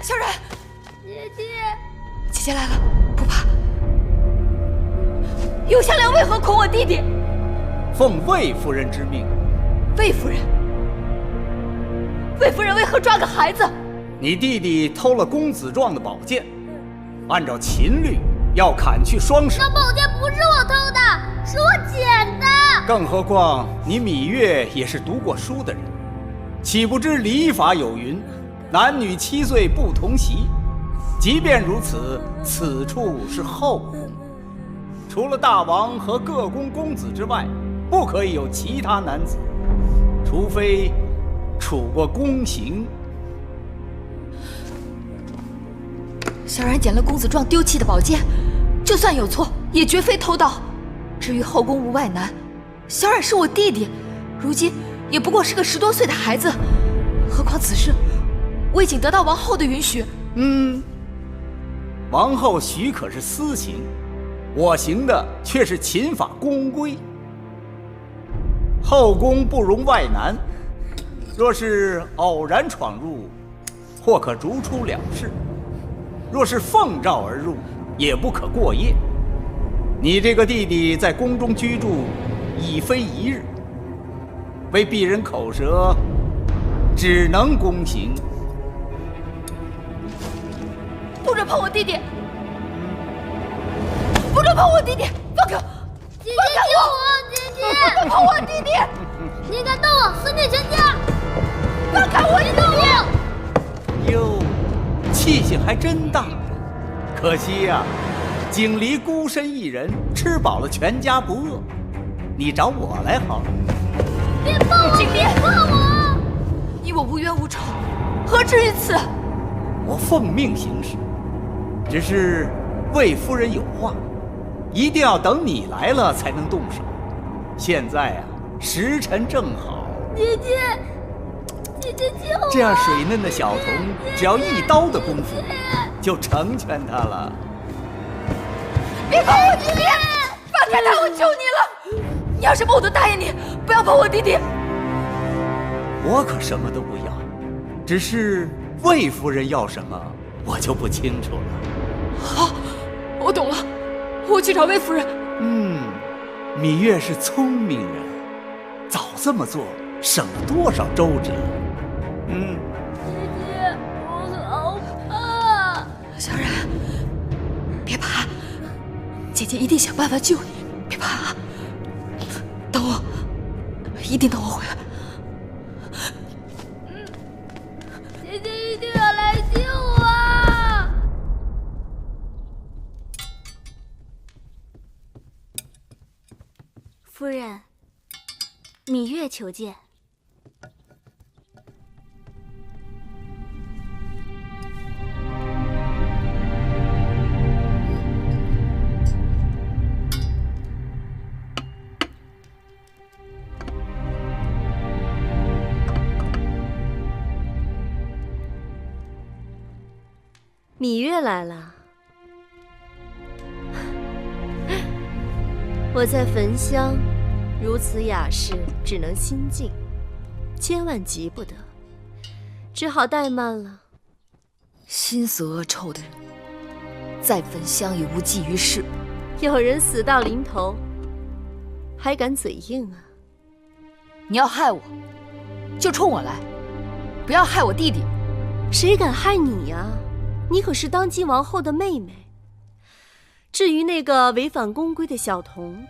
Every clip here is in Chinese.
小冉，姐姐，姐姐来了，不怕。永香莲为何恐我弟弟？奉魏夫人之命。魏夫人？魏夫人为何抓个孩子？你弟弟偷了公子状的宝剑，按照秦律要砍去双手。那宝剑不是我偷的，是我捡的。更何况你芈月也是读过书的人，岂不知礼法有云，男女7岁不同席。即便如此，此处是后宫，除了大王和各宫公子之外，不可以有其他男子，除非处过宫刑。小冉捡了公子状丢弃的宝剑，就算有错，也绝非偷盗。至于后宫无外男，小冉是我弟弟，如今也不过是个10多岁的孩子。何况此事，我已经得到王后的允许。王后许可是私刑，我行的却是秦法宫规。后宫不容外男，若是偶然闯入，或可逐出了事；若是奉诏而入，也不可过夜。你这个弟弟在宫中居住，已非一日，为避人口舌，只能宫刑。不准碰我弟弟！不准碰我弟弟！放开！姐姐救我！姐姐，不准碰我弟弟！你敢动我，死你全家！放开我弟弟！哟，气性还真大。可惜呀，井离孤身一人，吃饱了全家不饿。你找我来好了。别碰我！别碰我！你我无冤无仇，何至于此？我奉命行事，只是魏夫人有话，一定要等你来了才能动手。现在啊，时辰正好。姐姐，姐姐救我！这样水嫩的小童，只要一刀的功夫，就成全他了。别碰我弟弟！放开他！我求你了！你要什么我都答应你，不要碰我弟弟。我可什么都不要，只是魏夫人要什么，我就不清楚了。好，我懂了，我去找魏夫人。芈月是聪明人，早这么做，省了多少周折。姐姐，我好怕。小冉，别怕，姐姐一定想办法救你，别怕啊！等我，一定等我回来。姐姐一定要来救我！夫人，芈月求见。芈月来了。我在焚香，如此雅事，只能心静，千万急不得，只好怠慢了。心思恶臭的人，再焚香也无济于事。有人死到临头，还敢嘴硬啊？你要害我，就冲我来，不要害我弟弟。谁敢害你呀？你可是当今王后的妹妹。至于那个违反宫规的小童，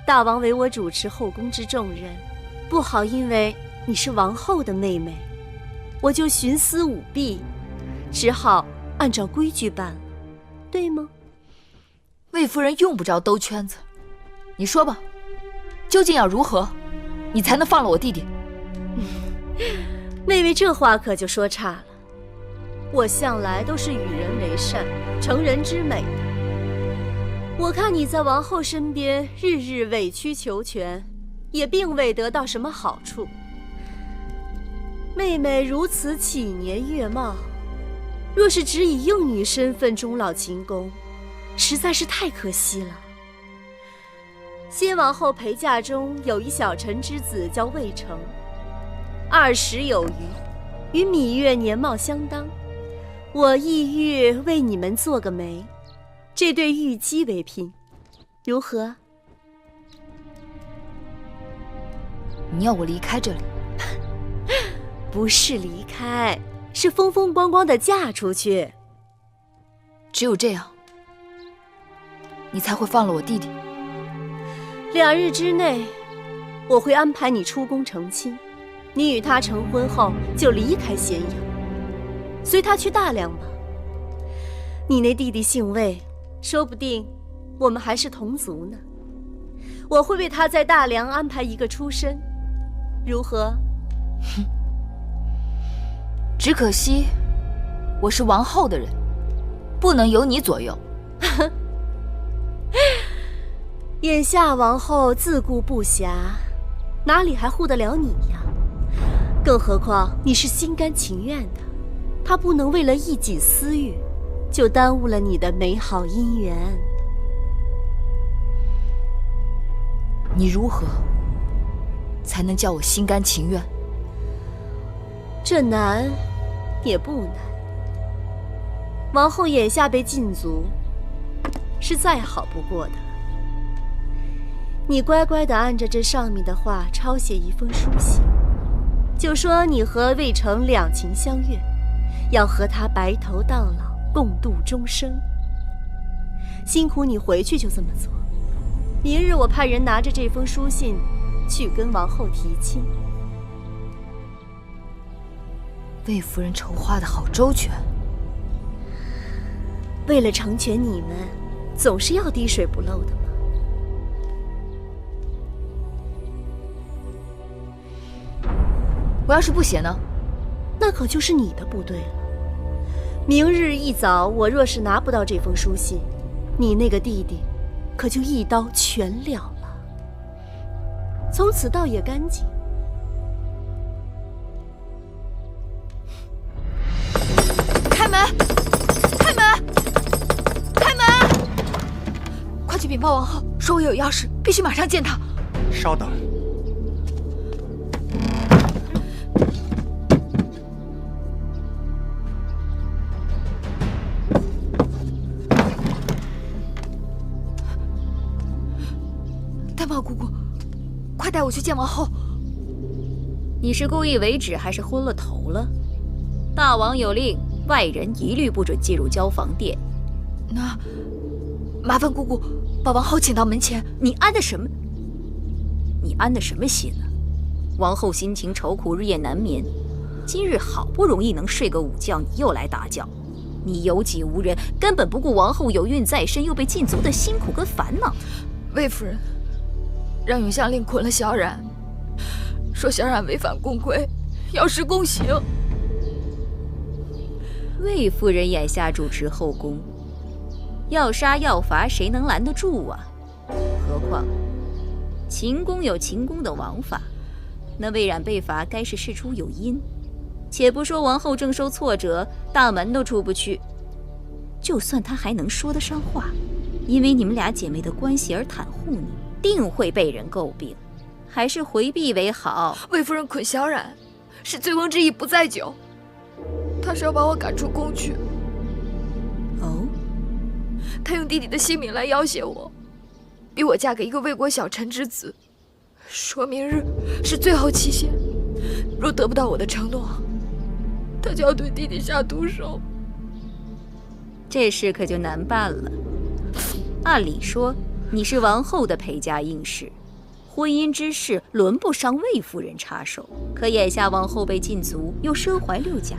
大王委我主持后宫之重任，不好因为你是王后的妹妹，我就徇私舞弊，只好按照规矩办了，对吗？魏夫人用不着兜圈子，你说吧，究竟要如何，你才能放了我弟弟？妹妹这话可就说差了，我向来都是与人为善，成人之美的。我看你在王后身边日日委曲求全，也并未得到什么好处。妹妹如此启年月貌，若是只以幼女身份终老秦宫，实在是太可惜了。先王后陪嫁中有一小臣之子叫魏成，20有余，与芈月年貌相当，我意欲为你们做个媒，这对玉姬为聘，如何？你要我离开这里？不是离开，是风风光光的嫁出去。只有这样，你才会放了我弟弟。2日之内，我会安排你出宫成亲。你与他成婚后，就离开咸阳，随他去大梁吧。你那弟弟姓魏，说不定我们还是同族呢。我会为他在大梁安排一个出身，如何？只可惜，我是王后的人，不能由你左右。眼下王后自顾不暇，哪里还护得了你呀？更何况你是心甘情愿的，她不能为了一己私欲，就耽误了你的美好姻缘。你如何才能叫我心甘情愿？这难也不难。王后眼下被禁足，是再好不过的了。你乖乖地按着这上面的话抄写一封书信，就说你和魏成两情相悦，要和他白头到老，共度终生。辛苦你回去就这么做。明日我派人拿着这封书信去跟王后提亲。魏夫人筹划的好周全，为了成全你们，总是要滴水不漏的嘛。我要是不写呢？那可就是你的不对了。明日一早，我若是拿不到这封书信，你那个弟弟可就一刀全了了，从此倒也干净。开门！开门！开门！快去禀报王后，说我有要事，必须马上见她。稍等。丹茂姑姑，快带我去见王后。你是故意为止，还是昏了头了？大王有令，外人一律不准进入交房殿。那麻烦姑姑把王后请到门前。你安的什么？你安的什么心呢？王后心情愁苦，日夜难眠。今日好不容易能睡个午觉，你又来打搅。你有己无人，根本不顾王后有孕在身，又被禁足的辛苦跟烦恼。魏夫人让永相令捆了小冉，说小冉违反宫规，要施宫刑。魏夫人眼下主持后宫，要杀要罚，谁能拦得住啊？何况秦宫有秦宫的王法，那魏冉被罚，该是事出有因。且不说王后正受挫折，大门都出不去，就算她还能说得上话，因为你们俩姐妹的关系而袒护你，定会被人诟病，还是回避为好。魏夫人捆小冉，是醉翁之意不在酒，她是要把我赶出宫去。哦，她用弟弟的性命来要挟我，逼我嫁给一个魏国小臣之子，说明日是最后期限，若得不到我的承诺，她就要对弟弟下毒手。这事可就难办了。按理说，你是王后的陪嫁应试，婚姻之事轮不上魏夫人插手。可眼下王后被禁足，又身怀6甲，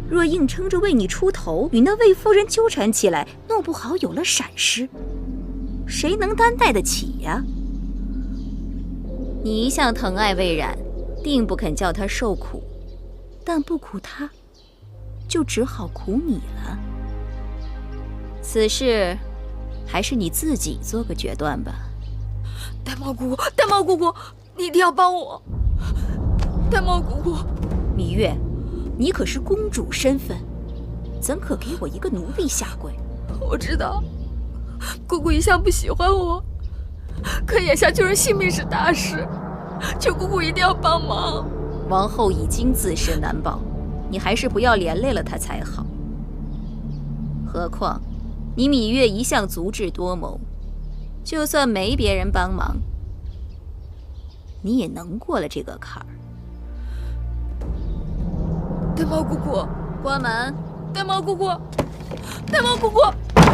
若硬撑着为你出头，与那魏夫人纠缠起来，弄不好有了闪失，谁能担待得起呀？你一向疼爱魏冉，定不肯叫她受苦，但不苦她，就只好苦你了。此事还是你自己做个决断吧。丹茂姑姑，丹茂姑姑，你一定要帮我。丹茂姑姑，芈月，你可是公主身份，怎可给我一个奴婢下跪？我知道，姑姑一向不喜欢我，可眼下救人性命是大事，求姑姑一定要帮忙。王后已经自身难保，你还是不要连累了她才好。何况，你芈月一向足智多谋，就算没别人帮忙，你也能过了这个坎儿。呆猫姑姑，关门！呆猫姑姑，呆猫姑姑，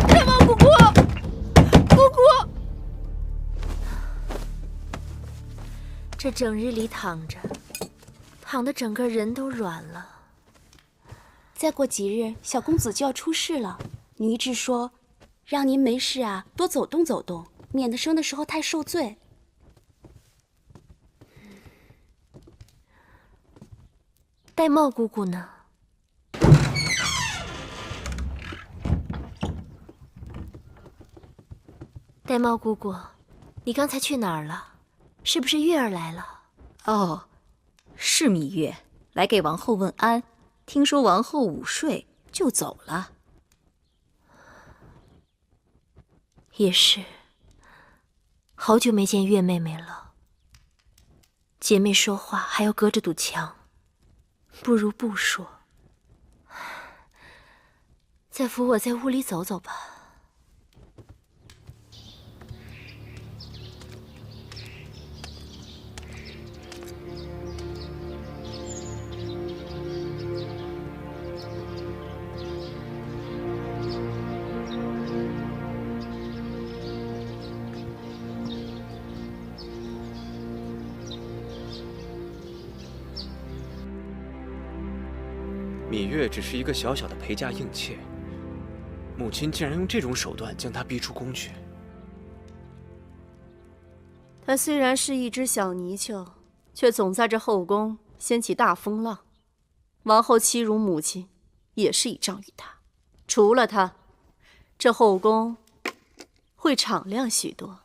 呆猫姑姑，姑姑。这整日里躺着，躺得整个人都软了。再过几日，小公子就要出世了。女医治说，让您没事啊，多走动走动，免得生的时候太受罪。玳瑁姑姑呢？玳瑁姑姑，你刚才去哪儿了？是不是月儿来了？哦，是芈月来给王后问安，听说王后午睡就走了。也是，好久没见月妹妹了。姐妹说话还要隔着堵墙，不如不说。再扶我在屋里走走吧。芈月只是一个小小的陪嫁应妾，母亲竟然用这种手段将她逼出宫去。她虽然是一只小泥鳅，却总在这后宫掀起大风浪。王后欺辱母亲，也是倚仗于她。除了她，这后宫会敞亮许多。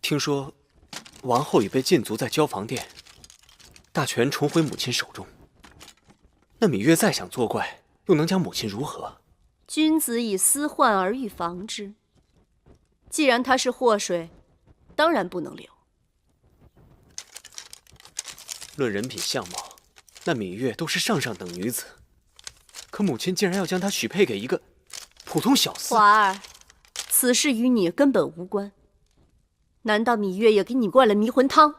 听说，王后已被禁足在交房殿，大权重回母亲手中。那芈月再想作怪，又能将母亲如何？君子以私患而欲防之。既然她是祸水，当然不能留。论人品相貌，那芈月都是上上等女子，可母亲竟然要将她许配给一个普通小厮。华儿，此事与你根本无关。难道芈月也给你灌了迷魂汤？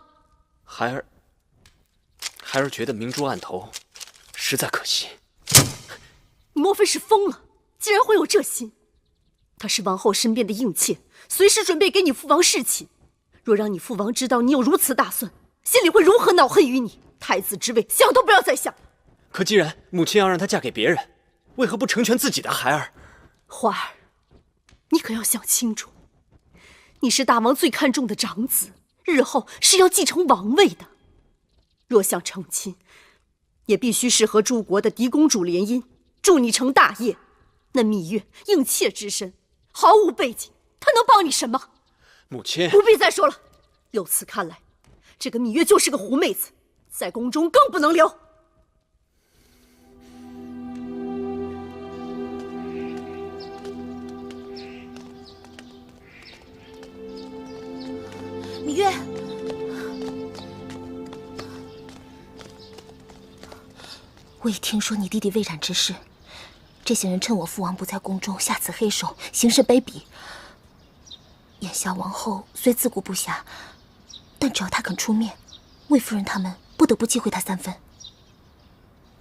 孩儿觉得明珠案头实在可惜。你莫非是疯了？竟然会有这心！她是王后身边的应妾，随时准备给你父王侍寝。若让你父王知道你有如此打算，心里会如何恼恨于你？太子之位，想都不要再想。可既然母亲要让她嫁给别人，为何不成全自己的孩儿？花儿，你可要想清楚，你是大王最看重的长子，日后是要继承王位的。若想成亲，也必须是和诸国的嫡公主联姻，助你成大业。那芈月应妾之身，毫无背景，她能帮你什么？母亲，不必再说了。由此看来，这个芈月就是个狐妹子，在宫中更不能留。芈月，我已听说你弟弟未染之事，这些人趁我父王不在宫中下此黑手，行事卑鄙。眼下王后虽自顾不暇，但只要她肯出面，魏夫人他们不得不忌讳她3分。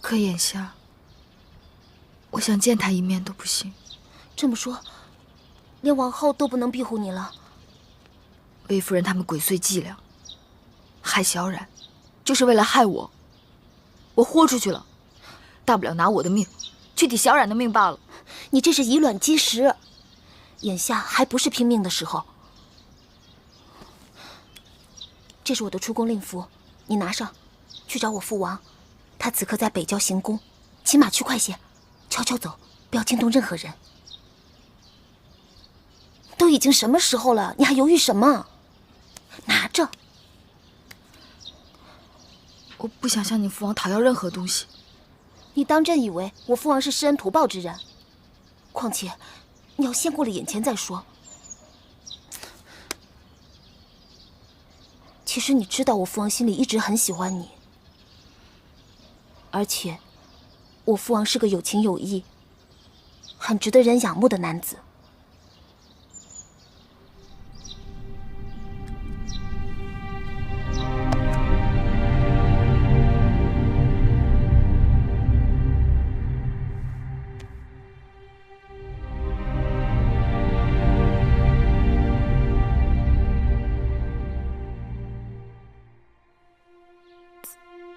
可眼下，我想见他一面都不行。这么说，连王后都不能庇护你了？魏夫人他们鬼祟伎俩，害小冉，就是为了害我。我豁出去了，大不了拿我的命去抵小冉的命罢了。你这是以卵击石，眼下还不是拼命的时候。这是我的出宫令符，你拿上，去找我父王。他此刻在北郊行宫，骑马去快些，悄悄走，不要惊动任何人。都已经什么时候了，你还犹豫什么？拿着。我不想向你父王讨要任何东西。你当真以为我父王是施恩图报之人？况且，你要先过了眼前再说。其实你知道，我父王心里一直很喜欢你，而且，我父王是个有情有义、很值得人仰慕的男子。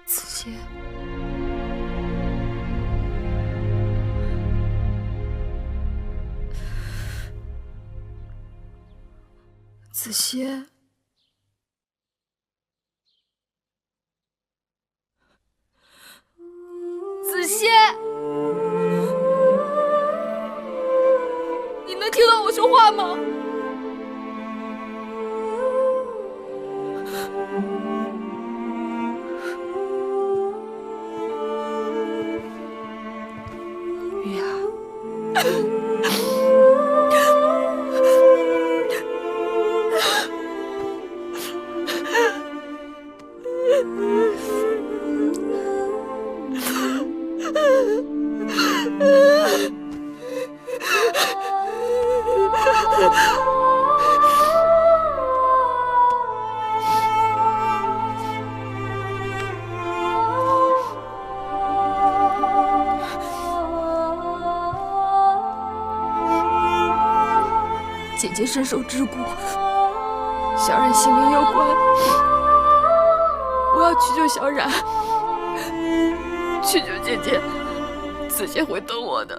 子歇，子歇，子歇，你能听到我说话吗？月儿。姐姐身受之苦，小冉性命攸关，我要去救小冉，去救姐姐，子歇会等我的。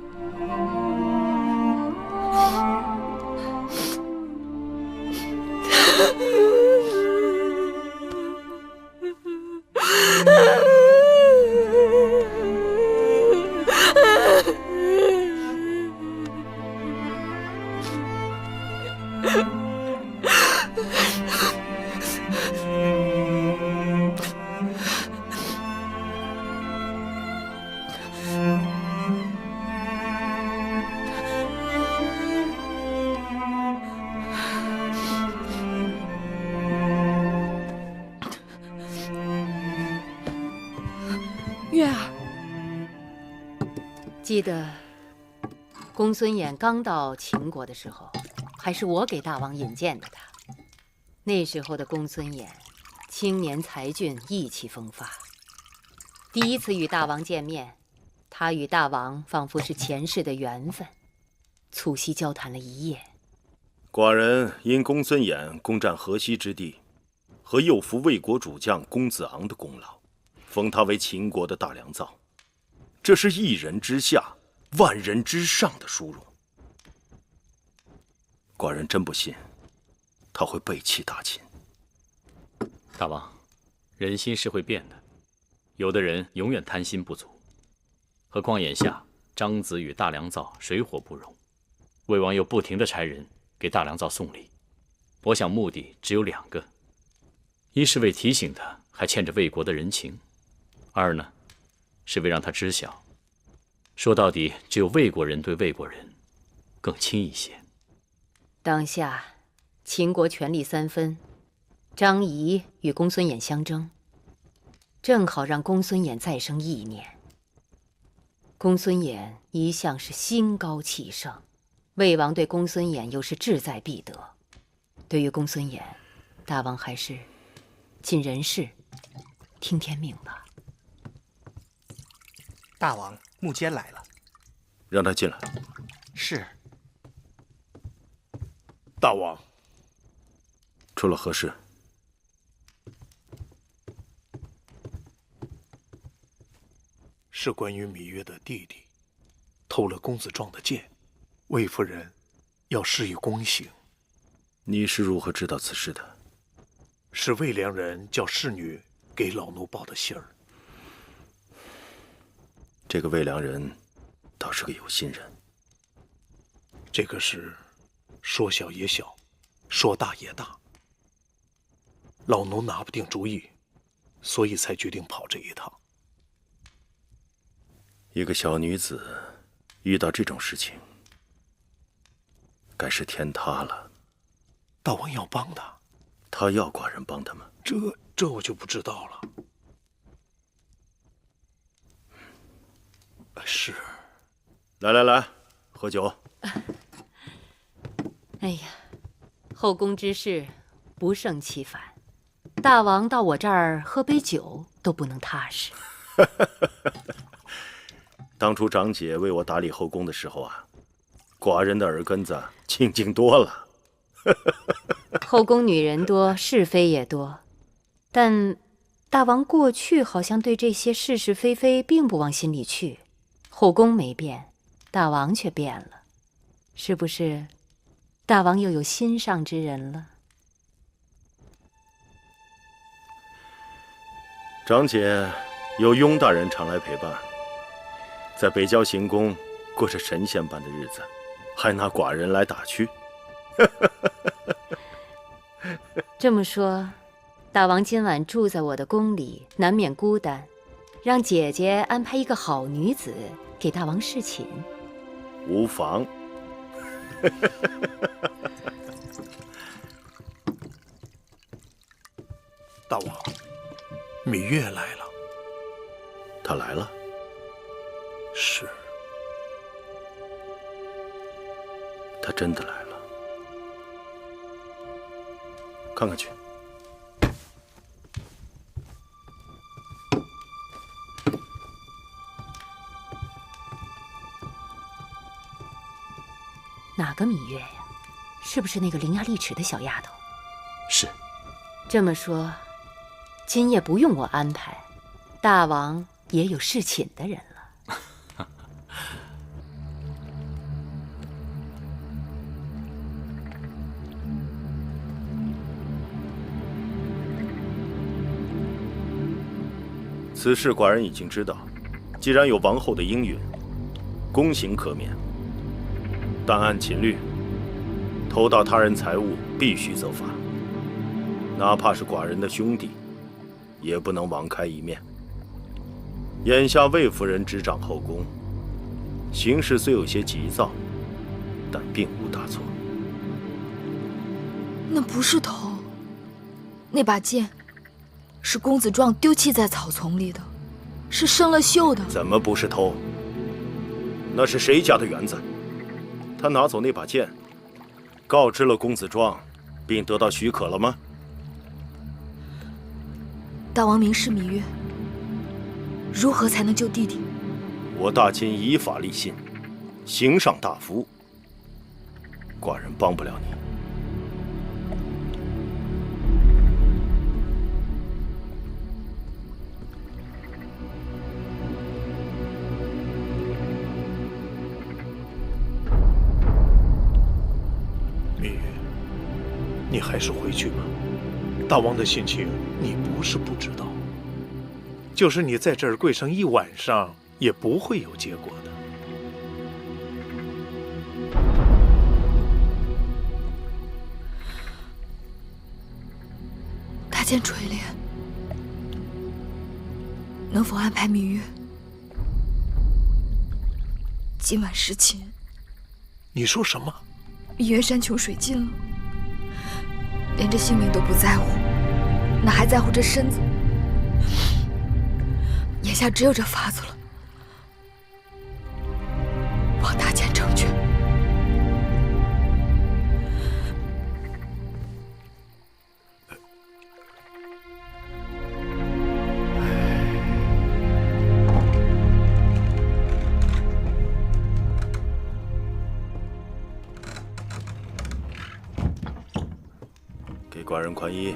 月儿，记得公孙衍刚到秦国的时候，还是我给大王引荐的他。那时候的公孙衍，青年才俊，意气风发。第一次与大王见面，他与大王仿佛是前世的缘分，促膝交谈了一夜。寡人因公孙衍攻占河西之地，和诱俘魏国主将公子昂的功劳，封他为秦国的大良造，这是一人之下，万人之上的殊荣。寡人真不信他会背弃大秦。大王，人心是会变的，有的人永远贪心不足。何况眼下张子与大良造水火不容，魏王又不停地差人给大良造送礼，我想目的只有两个：一是为提醒他还欠着魏国的人情，二呢，是为让他知晓，说到底只有魏国人对魏国人更亲一些。当下秦国权力三分，张仪与公孙衍相争，正好让公孙衍再生意念。公孙衍一向是心高气盛，魏王对公孙衍又是志在必得。对于公孙衍，大王还是尽人事，听天命吧。大王，穆坚来了。让他进来。是。大王，出了何事？是关于芈月的弟弟偷了公子壮的剑，魏夫人要施以宫刑。你是如何知道此事的？是魏良人叫侍女给老奴报的信儿。这个魏良人倒是个有心人。这个事说小也小，说大也大，老奴拿不定主意，所以才决定跑这一趟。一个小女子遇到这种事情，该是天塌了。大王要帮他，他要寡人帮他吗？这我就不知道了。是。来，喝酒。哎呀，后宫之事不胜其烦，大王到我这儿喝杯酒都不能踏实。当初长姐为我打理后宫的时候啊，寡人的耳根子清净多了。后宫女人多，是非也多，但大王过去好像对这些是是非非并不往心里去。后宫没变，大王却变了，是不是？大王又有心上之人了？长姐有雍大人常来陪伴，在北郊行宫过着神仙般的日子，还拿寡人来打趣。这么说，大王今晚住在我的宫里，难免孤单，让姐姐安排一个好女子给大王侍寝。无妨。大王，芈月来了。她来了？是。她真的来了。看看去。哪个芈月呀？是不是那个伶牙俐齿的小丫头？是。这么说，今夜不用我安排，大王也有侍寝的人了。此事寡人已经知道，既然有王后的应允，宫刑可免，但按秦律，偷盗他人财物必须责罚，哪怕是寡人的兄弟，也不能网开一面。眼下魏夫人执掌后宫，行事虽有些急躁，但并无大错。那不是偷，那把剑是公子壮丢弃在草丛里的，是生了锈的。怎么不是偷？那是谁家的园子？他拿走那把剑，告知了公子壮，并得到许可了吗？大王明示芈月，如何才能救弟弟？我大秦以法立信，刑上大夫，寡人帮不了你。芈月，你还是回去吧。大王的心情你不是不知道，就是你在这儿跪上一晚上，也不会有结果的。大剑垂怜，能否安排芈月今晚侍寝？你说什么？芈月山穷水尽了，连这性命都不在乎，哪还在乎这身子？眼下只有这法子了，望大剑成全。给寡人宽衣。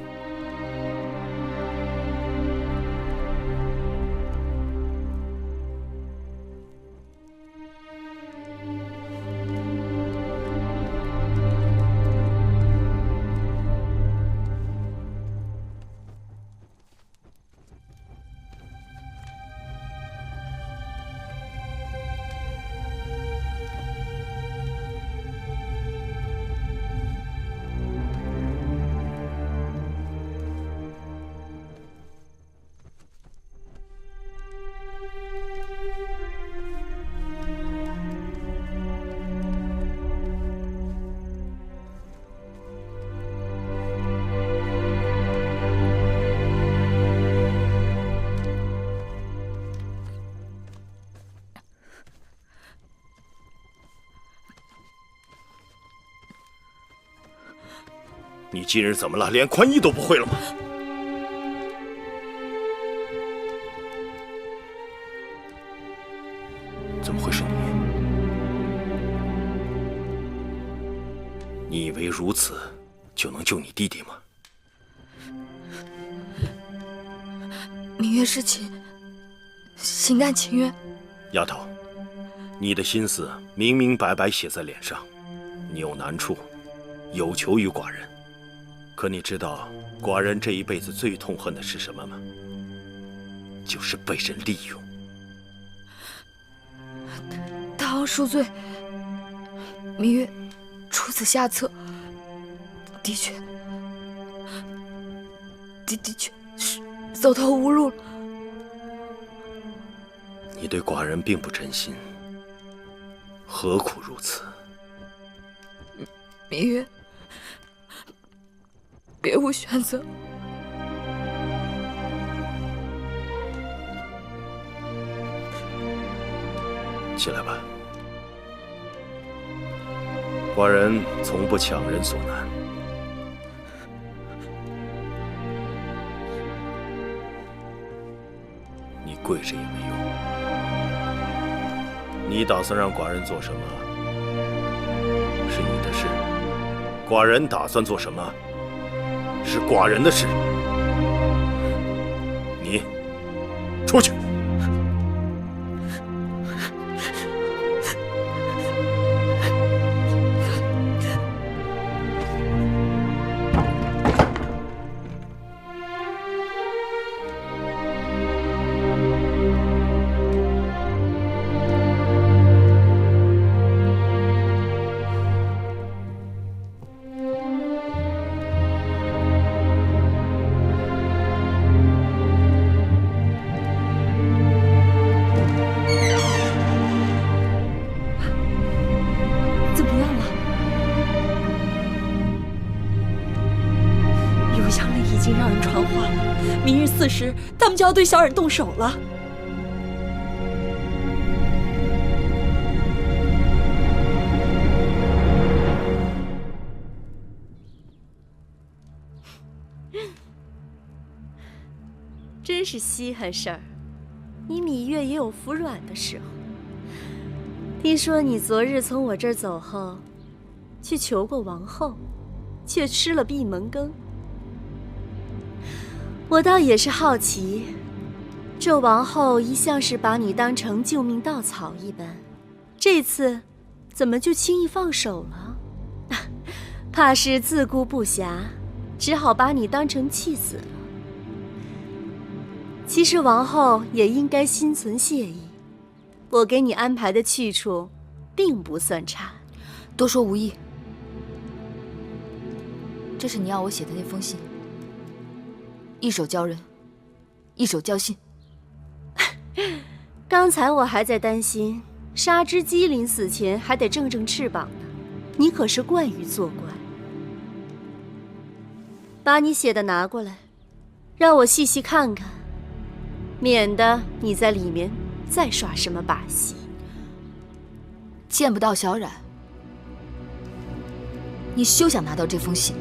你今日怎么了？连宽衣都不会了吗？怎么会是你？你以为如此就能救你弟弟吗？芈月是情，心甘情愿。丫头，你的心思明明白白写在脸上，你有难处，有求于寡人。可你知道寡人这一辈子最痛恨的是什么吗？就是被人利用。大王恕罪，芈月出此下策，的确是走投无路了。你对寡人并不真心，何苦如此？芈月，别无选择。起来吧，寡人从不强人所难。你跪着也没用。你打算让寡人做什么，是你的事；寡人打算做什么，是寡人的事。你出去。明日4时，他们就要对小冉动手了。真是稀罕事儿，你芈月也有服软的时候。听说你昨日从我这儿走后，去求过王后，却吃了闭门羹。我倒也是好奇，这王后一向是把你当成救命稻草一般，这次怎么就轻易放手了？怕是自顾不暇，只好把你当成弃子了。其实王后也应该心存谢意，我给你安排的去处并不算差。多说无益。这是你要我写的那封信，一手交人，一手交信。刚才我还在担心杀只鸡临死前还得正正翅膀呢，你可是惯于作怪。把你写的拿过来，让我细细看看，免得你在里面再耍什么把戏。见不到小冉，你休想拿到这封信。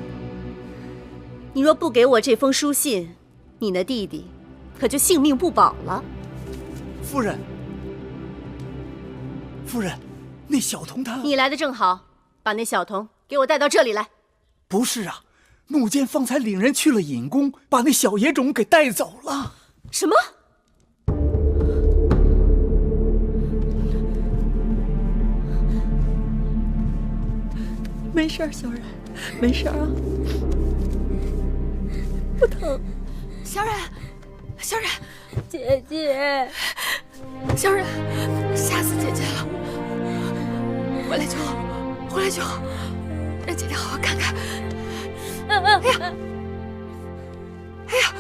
你若不给我这封书信，你那弟弟可就性命不保了。夫人，夫人，那小童他……你来的正好，把那小童给我带到这里来。不是啊，怒坚方才领人去了隐宫，把那小野种给带走了。什么？没事儿，小冉，没事儿啊，不疼。小冉，小冉，姐姐，小冉，吓死姐姐了！回来就好，回来就好，让姐姐好好看看。哎呀，哎呀，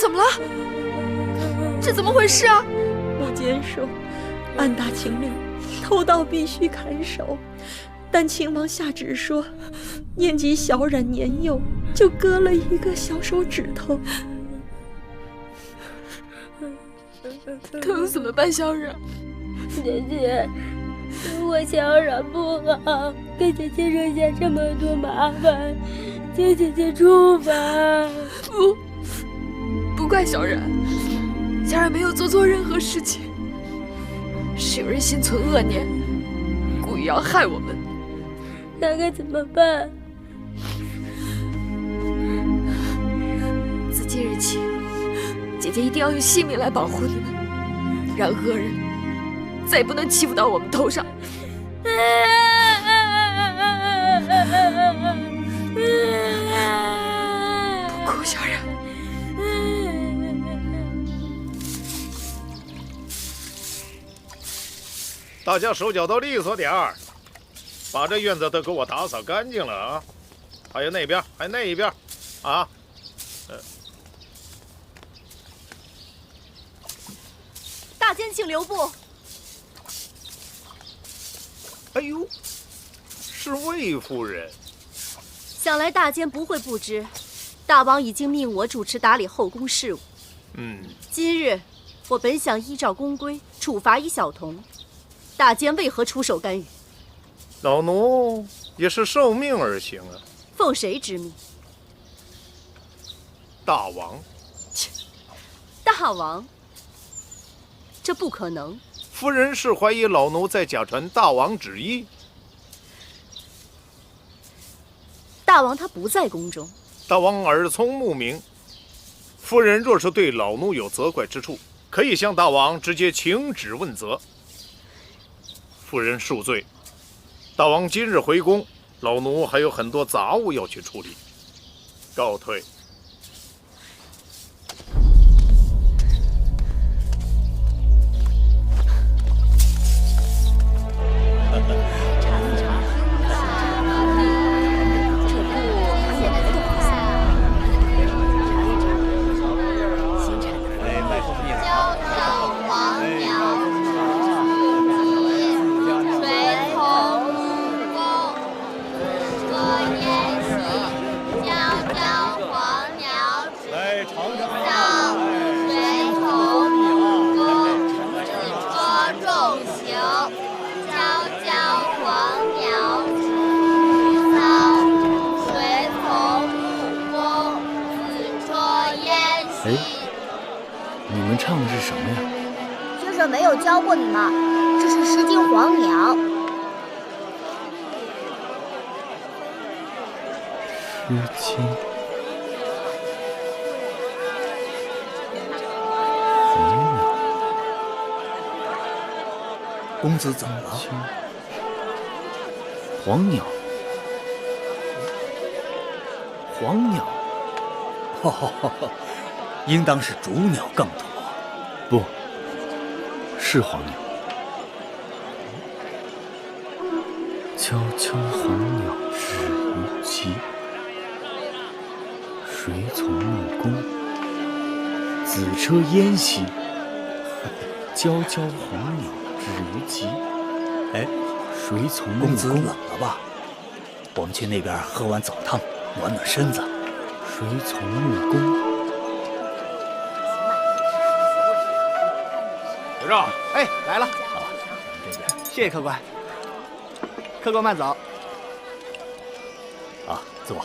怎么了？这怎么回事啊？穆坚说，按大秦令，偷盗必须砍手。但秦王下旨说，念及小冉年幼，就割了一个小手指头。疼怎么办，小冉？姐姐，我小冉不好，给姐姐惹下这么多麻烦，给姐姐处罚。不怪小然，小然没有做错任何事情，是有人心存恶念，故意要害我们。那该怎么办？自今日起，姐姐一定要用性命来保护你们，让恶人再也不能欺负到我们头上。不哭，小然。大家手脚都利索点儿，把这院子都给我打扫干净了啊！还有那边，还有那一边，啊！大监请留步。哎呦，是魏夫人。想来大监不会不知，大王已经命我主持打理后宫事务。今日我本想依照宫规处罚一小童，大监为何出手干预？老奴也是受命而行啊。奉谁之命？大王。切，大王，这不可能。夫人是怀疑老奴在假传大王旨意。大王他不在宫中。大王耳聪目明，夫人若是对老奴有责怪之处，可以向大王直接请旨问责。夫人恕罪。大王今日回宫，老奴还有很多杂物要去处理，告退。你们唱的是什么呀？学生没有教过你吗？这是《诗经·黄鸟》。诗经。黄鸟。公子怎么了？黄鸟。黄鸟。应当是竹鸟更妥。不，是黄鸟。悄悄黄鸟止于棘，谁从木工？子车燕兮。悄悄黄鸟止于棘。哎，谁从木工？公子冷了吧？我们去那边喝碗澡汤，暖暖身子。谁从木工？刘少，哎，来了。这边，谢谢客官。客官慢走。啊，坐。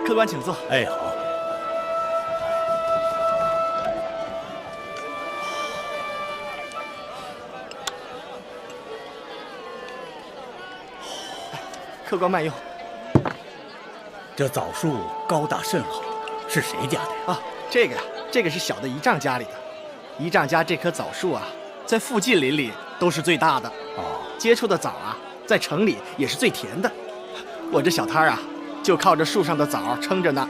客官请坐。哎，好。客官慢用。这枣树高大甚好，是谁家的呀？啊，这个呀，这个是小的姨丈家里的。姨丈家这棵枣树啊，在附近邻里都是最大的。哦，结出的枣啊，在城里也是最甜的。我这小摊儿啊，就靠着树上的枣撑着呢。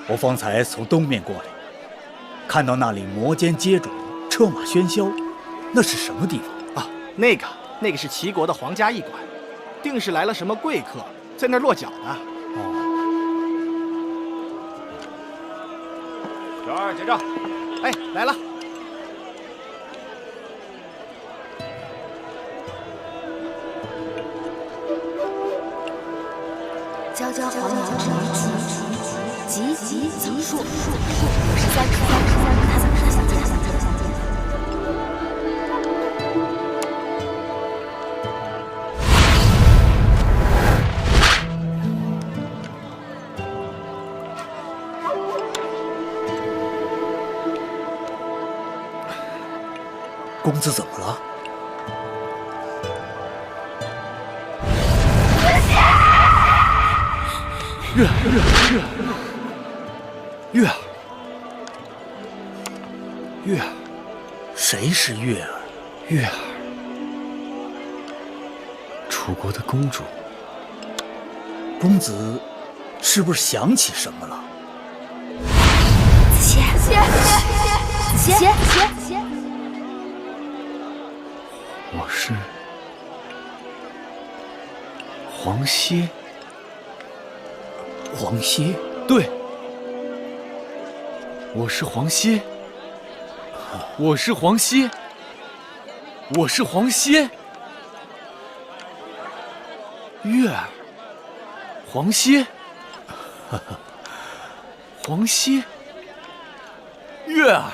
我方才从东面过来，看到那里摩肩接踵，车马喧嚣，那是什么地方啊？那个是齐国的皇家驿馆，定是来了什么贵客，在那儿落脚的。小二结账。哎，来了。娇娇黄鸟止于棘，棘枣树。13颗。公子怎么了？月儿，月儿，谁是月儿？月儿，楚国的公主。公子是不是想起什么了？子歇，我是黄歇。黄歇？对，我是黄歇。我是黄歇。我是黄歇。月儿，黄歇。黄歇。月儿。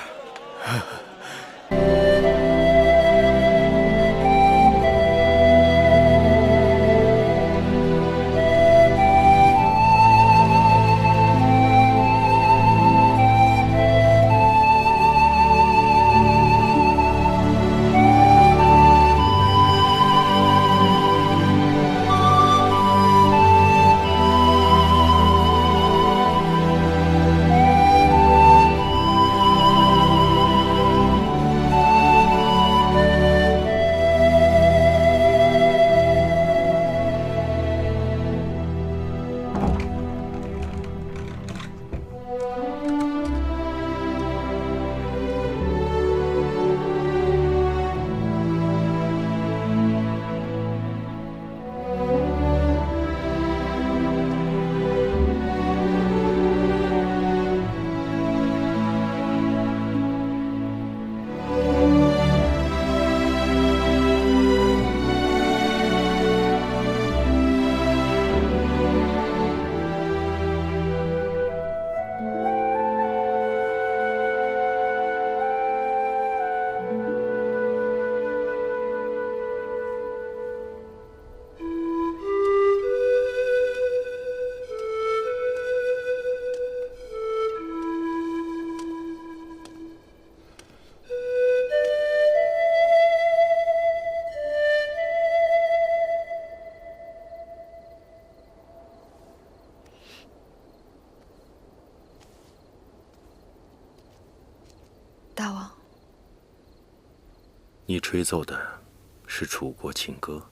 大王，你吹奏的是楚国情歌，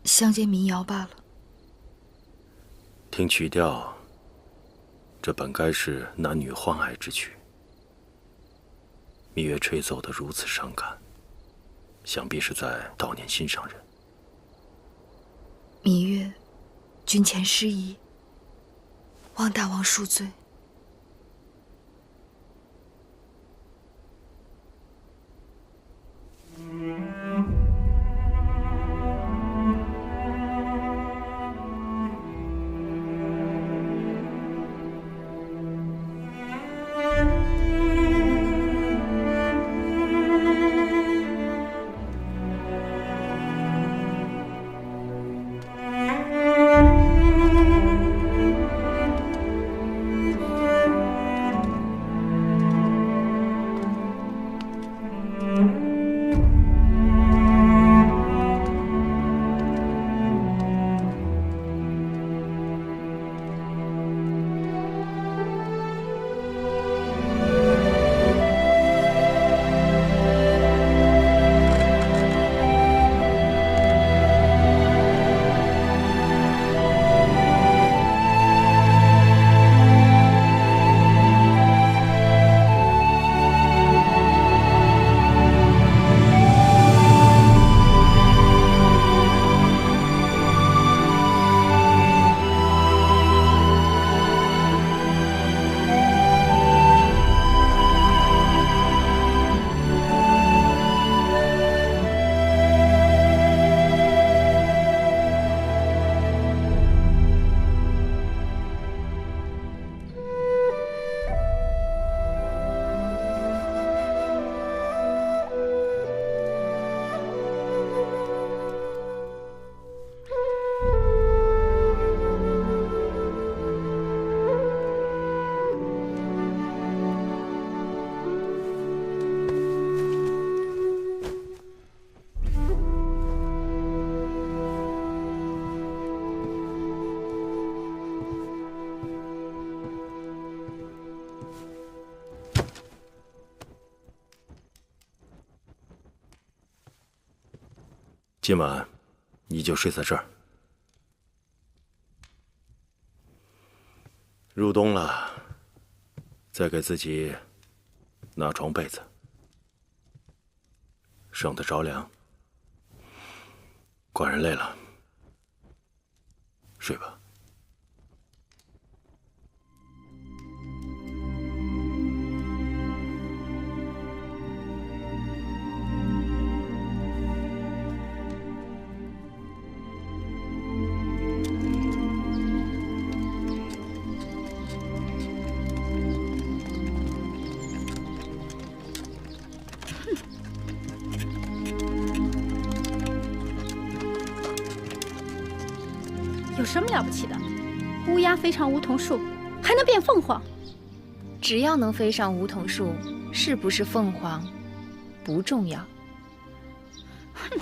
乡间民谣罢了。听曲调，这本该是男女欢爱之曲。芈月吹奏得如此伤感，想必是在悼念心上人。芈月，君前失仪，望大王恕罪。今晚你就睡在这儿。入冬了，再给自己拿床被子，省得着凉。寡人累了，睡吧。有什么了不起的？乌鸦飞上梧桐树，还能变凤凰。只要能飞上梧桐树，是不是凤凰不重要。哼！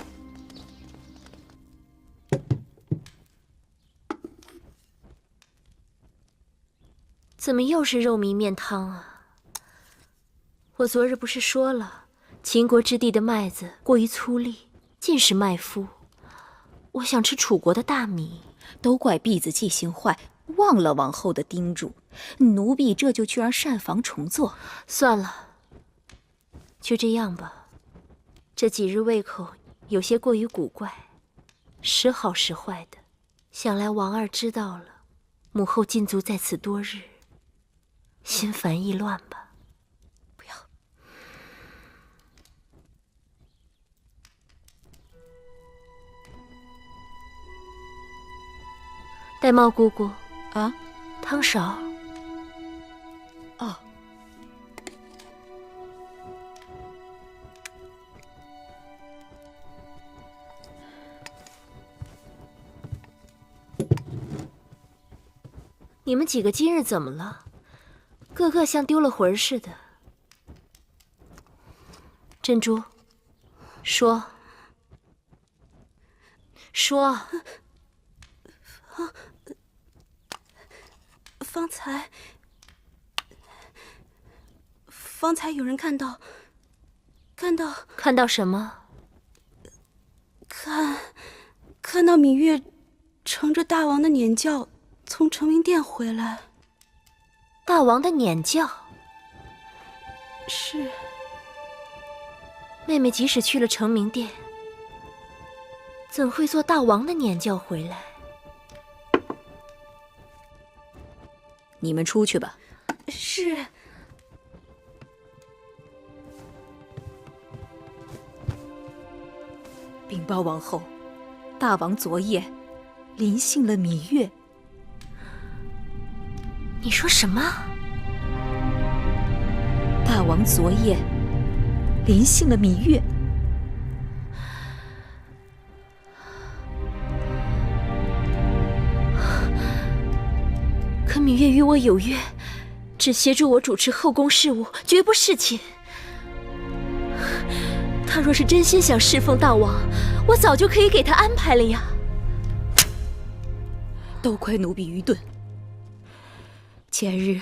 怎么又是肉糜面汤啊？我昨日不是说了，秦国之地的麦子过于粗粝，尽是麦麸。我想吃楚国的大米。都怪婢子记性坏，忘了王后的叮嘱，奴婢这就去让膳房重做。算了，就这样吧。这几日胃口有些过于古怪，时好时坏的。想来王二知道了，母后禁足在此多日，心烦意乱吧。玳瑁姑姑啊，汤勺。哦。你们几个今日怎么了？个个像丢了魂似的。珍珠，说。方才有人看到什么？看到芈月乘着大王的辇轿从成明殿回来。大王的辇轿？是。妹妹即使去了成明殿，怎会坐大王的辇轿回来？你们出去吧。是。禀报王后，大王昨夜临幸了芈月。你说什么？大王昨夜临幸了芈月。可芈月与我有约，只协助我主持后宫事务，绝不侍寝。他若是真心想侍奉大王，我早就可以给他安排了呀。都怪奴婢愚钝。前日，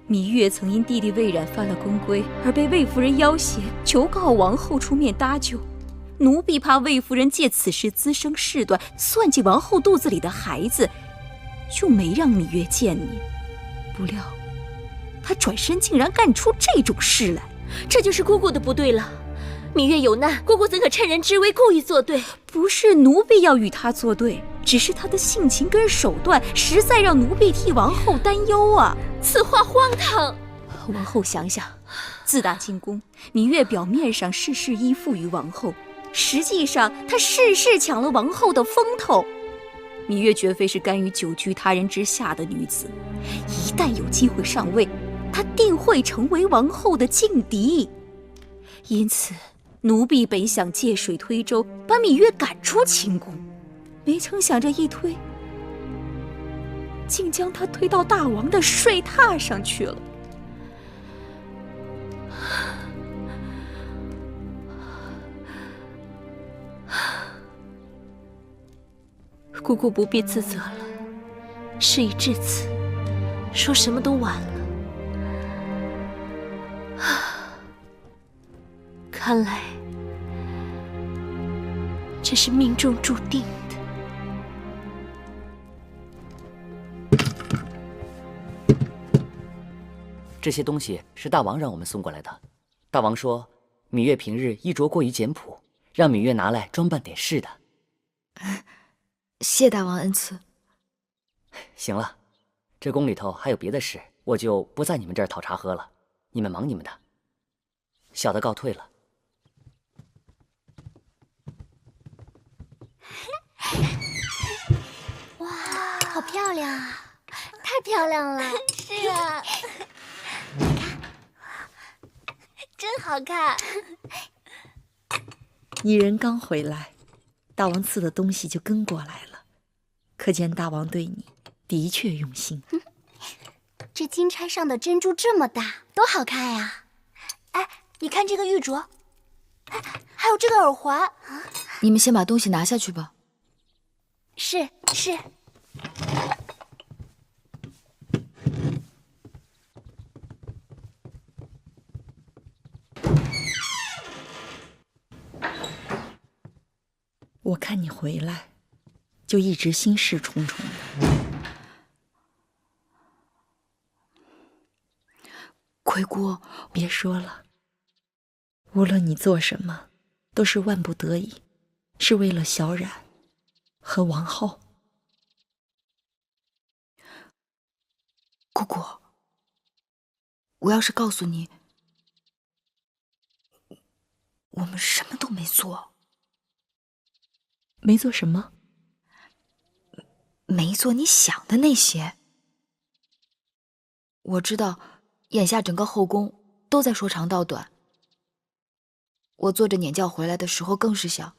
芈月曾因弟弟魏冉犯了宫规，而被魏夫人要挟，求告王后出面搭救。奴婢怕魏夫人借此事滋生事端，算计王后肚子里的孩子，就没让芈月见你。不料，她转身竟然干出这种事来。这就是姑姑的不对了。芈月有难，姑姑怎可趁人之危故意作对？不是奴婢要与她作对，只是她的性情跟手段实在让奴婢替王后担忧啊！此话荒唐。王后想想，自打进宫，芈月表面上事事依附于王后，实际上她事事抢了王后的风头。芈月绝非是甘于久居他人之下的女子，一旦有机会上位，她定会成为王后的劲敌。因此，奴婢本想借水推舟，把芈月赶出秦宫，没成想这一推，竟将她推到大王的睡榻上去了。姑姑不必自责了，事已至此，说什么都晚了。看来这是命中注定的。这些东西是大王让我们送过来的。大王说，芈月平日衣着过于简朴，让芈月拿来装扮点事的。谢大王恩赐。行了，这宫里头还有别的事，我就不在你们这儿讨茶喝了。你们忙你们的，小的告退了。哇，好漂亮啊！太漂亮了。是啊，你看，真好看。蚁人刚回来，大王赐的东西就跟过来了，可见大王对你的确用心。这金钗上的珍珠这么大，多好看呀！哎，你看这个玉镯，哎，还有这个耳环。你们先把东西拿下去吧。是。我看你回来，就一直心事重重的。葵姑，别说了，无论你做什么，都是万不得已，是为了小冉和王后。姑姑，我要是告诉你，我们什么都没做。没做什么？没做你想的那些。我知道，眼下整个后宫都在说长道短。我坐着辇轿回来的时候，更是想，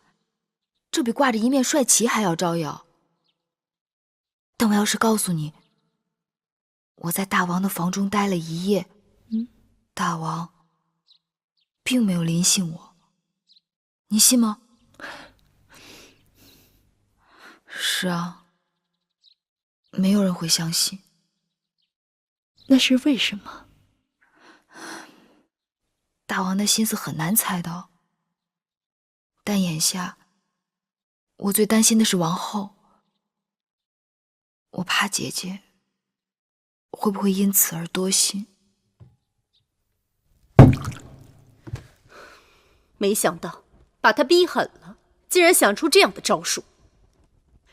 这比挂着一面帅旗还要招摇。但我要是告诉你，我在大王的房中待了一夜，大王并没有临幸我，你信吗？是啊，没有人会相信。那是为什么？大王的心思很难猜到，但眼下我最担心的是王后，我怕姐姐会不会因此而多心。没想到把他逼狠了，竟然想出这样的招数。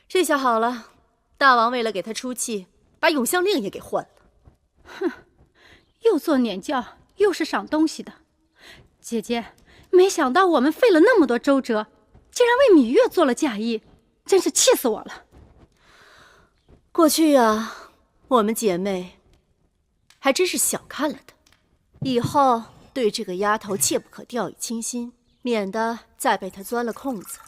这下好了，大王为了给他出气，把永香令也给换了。哼，又做辇轿，又是赏东西的。姐姐，没想到我们费了那么多周折，竟然为芈月做了嫁衣，真是气死我了。过去啊，我们姐妹还真是小看了她，以后对这个丫头切不可掉以轻心，免得再被她钻了空子。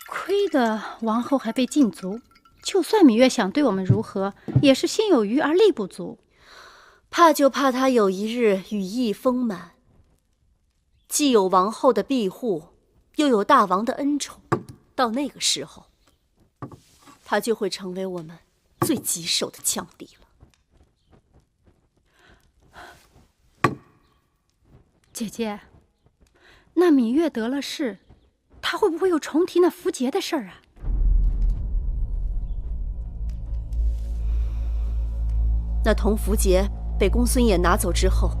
亏得王后还被禁足，就算芈月想对我们如何，也是心有余而力不足。怕就怕她有一日羽翼丰满，既有王后的庇护，又有大王的恩宠，到那个时候，她就会成为我们最棘手的强敌了。姐姐，那芈月得了势，她会不会又重提那符节的事儿啊？那铜符节被公孙衍拿走之后，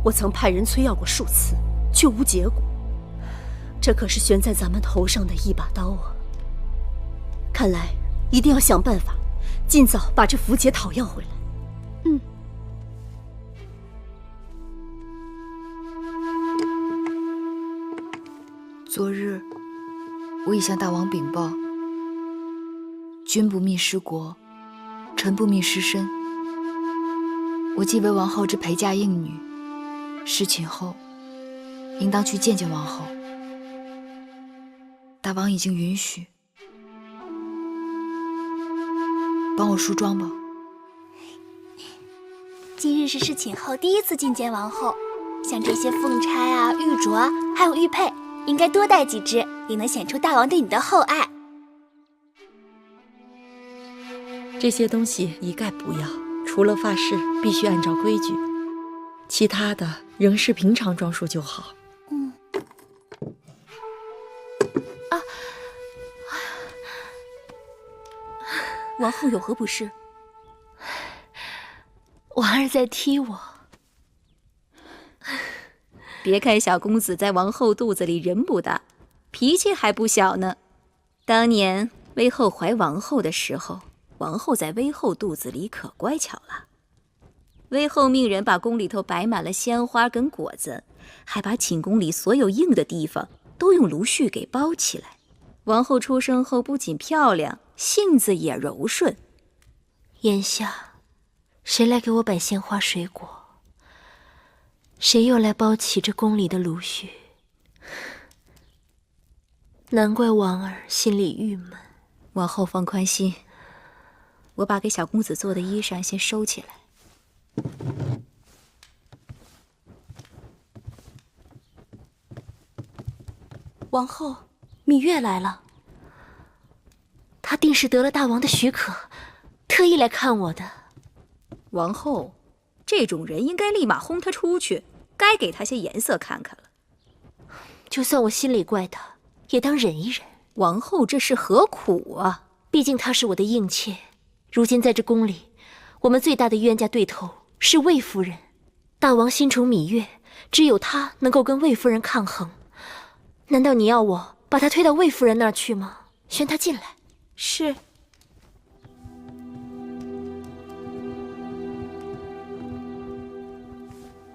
我曾派人催要过数次，却无结果。这可是悬在咱们头上的一把刀啊！看来一定要想办法，尽早把这符节讨要回来。嗯。昨日，我已向大王禀报，君不密失国，臣不密失身。我既为王后之陪嫁应女，侍寝后，应当去见见王后。大王已经允许，帮我梳妆吧。今日是侍寝后第一次觐见王后，像这些凤钗啊、玉镯啊，还有玉佩，应该多带几只，也能显出大王对你的厚爱。这些东西一概不要，除了发饰必须按照规矩，其他的仍是平常装束就好。王后有何不是？王儿在踢我。别看小公子在王后肚子里人不大，脾气还不小呢。当年威后怀王后的时候，王后在威后肚子里可乖巧了。威后命人把宫里头摆满了鲜花跟果子，还把寝宫里所有硬的地方都用芦絮给包起来。王后出生后不仅漂亮，性子也柔顺。眼下，谁来给我摆鲜花水果？谁又来包起这宫里的芦絮？难怪王儿心里郁闷。王后放宽心，我把给小公子做的衣裳先收起来。王后，芈月来了。她定是得了大王的许可，特意来看我的。王后，这种人应该立马轰他出去，该给他些颜色看看了。就算我心里怪他，也当忍一忍。王后这是何苦啊？毕竟她是我的应妾，如今在这宫里，我们最大的冤家对头是魏夫人。大王心宠芈月，只有她能够跟魏夫人抗衡。难道你要我把她推到魏夫人那儿去吗？宣她进来。是。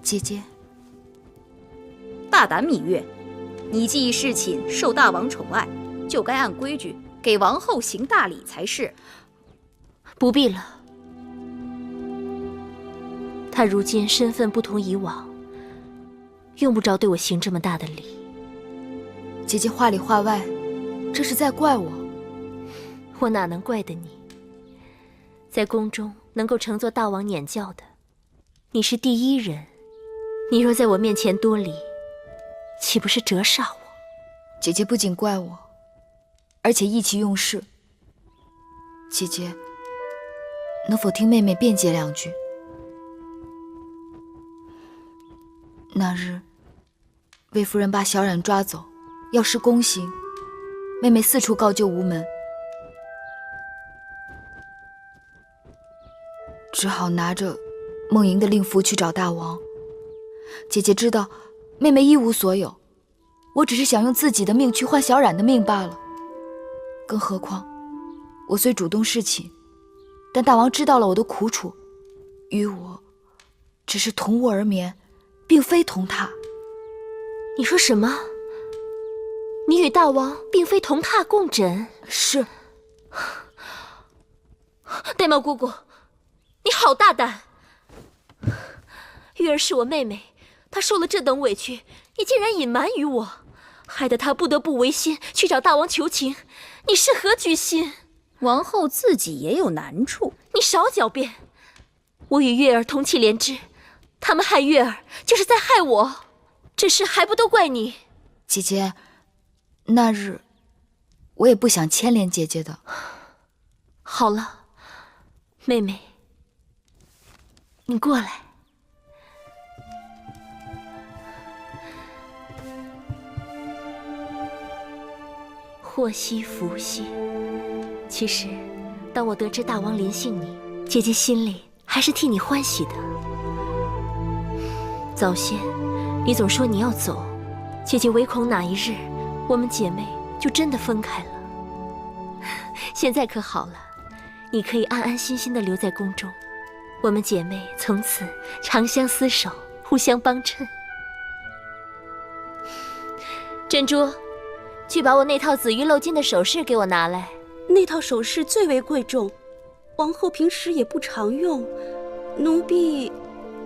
姐姐，大胆芈月，你既侍寝，受大王宠爱，就该按规矩给王后行大礼才是。不必了，她如今身份不同以往，用不着对我行这么大的礼。姐姐话里话外，这是在怪我。我哪能怪得你？在宫中能够承做大王撵教的，你是第一人。你若在我面前多礼，岂不是折煞我？姐姐不仅怪我，而且意气用事。姐姐，能否听妹妹辩解两句？那日，魏夫人把小冉抓走，要施宫刑，妹妹四处告救无门，只好拿着梦莹的令符去找大王。姐姐知道妹妹一无所有，我只是想用自己的命去换小冉的命罢了。更何况我虽主动侍寝，但大王知道了我的苦楚，与我只是同卧而眠，并非同榻。你说什么？你与大王并非同榻共枕？是。玳瑁姑姑，你好大胆！玉儿是我妹妹，她受了这等委屈，你竟然隐瞒于我，害得她不得不违心去找大王求情，你是何居心？王后自己也有难处，你少狡辩！我与月儿同气连枝，他们害月儿就是在害我，这事还不都怪你？姐姐，那日我也不想牵连姐姐的。好了，妹妹，你过来。祸兮福兮。其实，当我得知大王临幸你，姐姐心里还是替你欢喜的。早先，你总说你要走，姐姐唯恐哪一日，我们姐妹就真的分开了。现在可好了，你可以安安心心的留在宫中，我们姐妹从此长相厮守，互相帮衬。珍珠，去把我那套紫玉镂金的首饰给我拿来。那套首饰最为贵重，王后平时也不常用，奴婢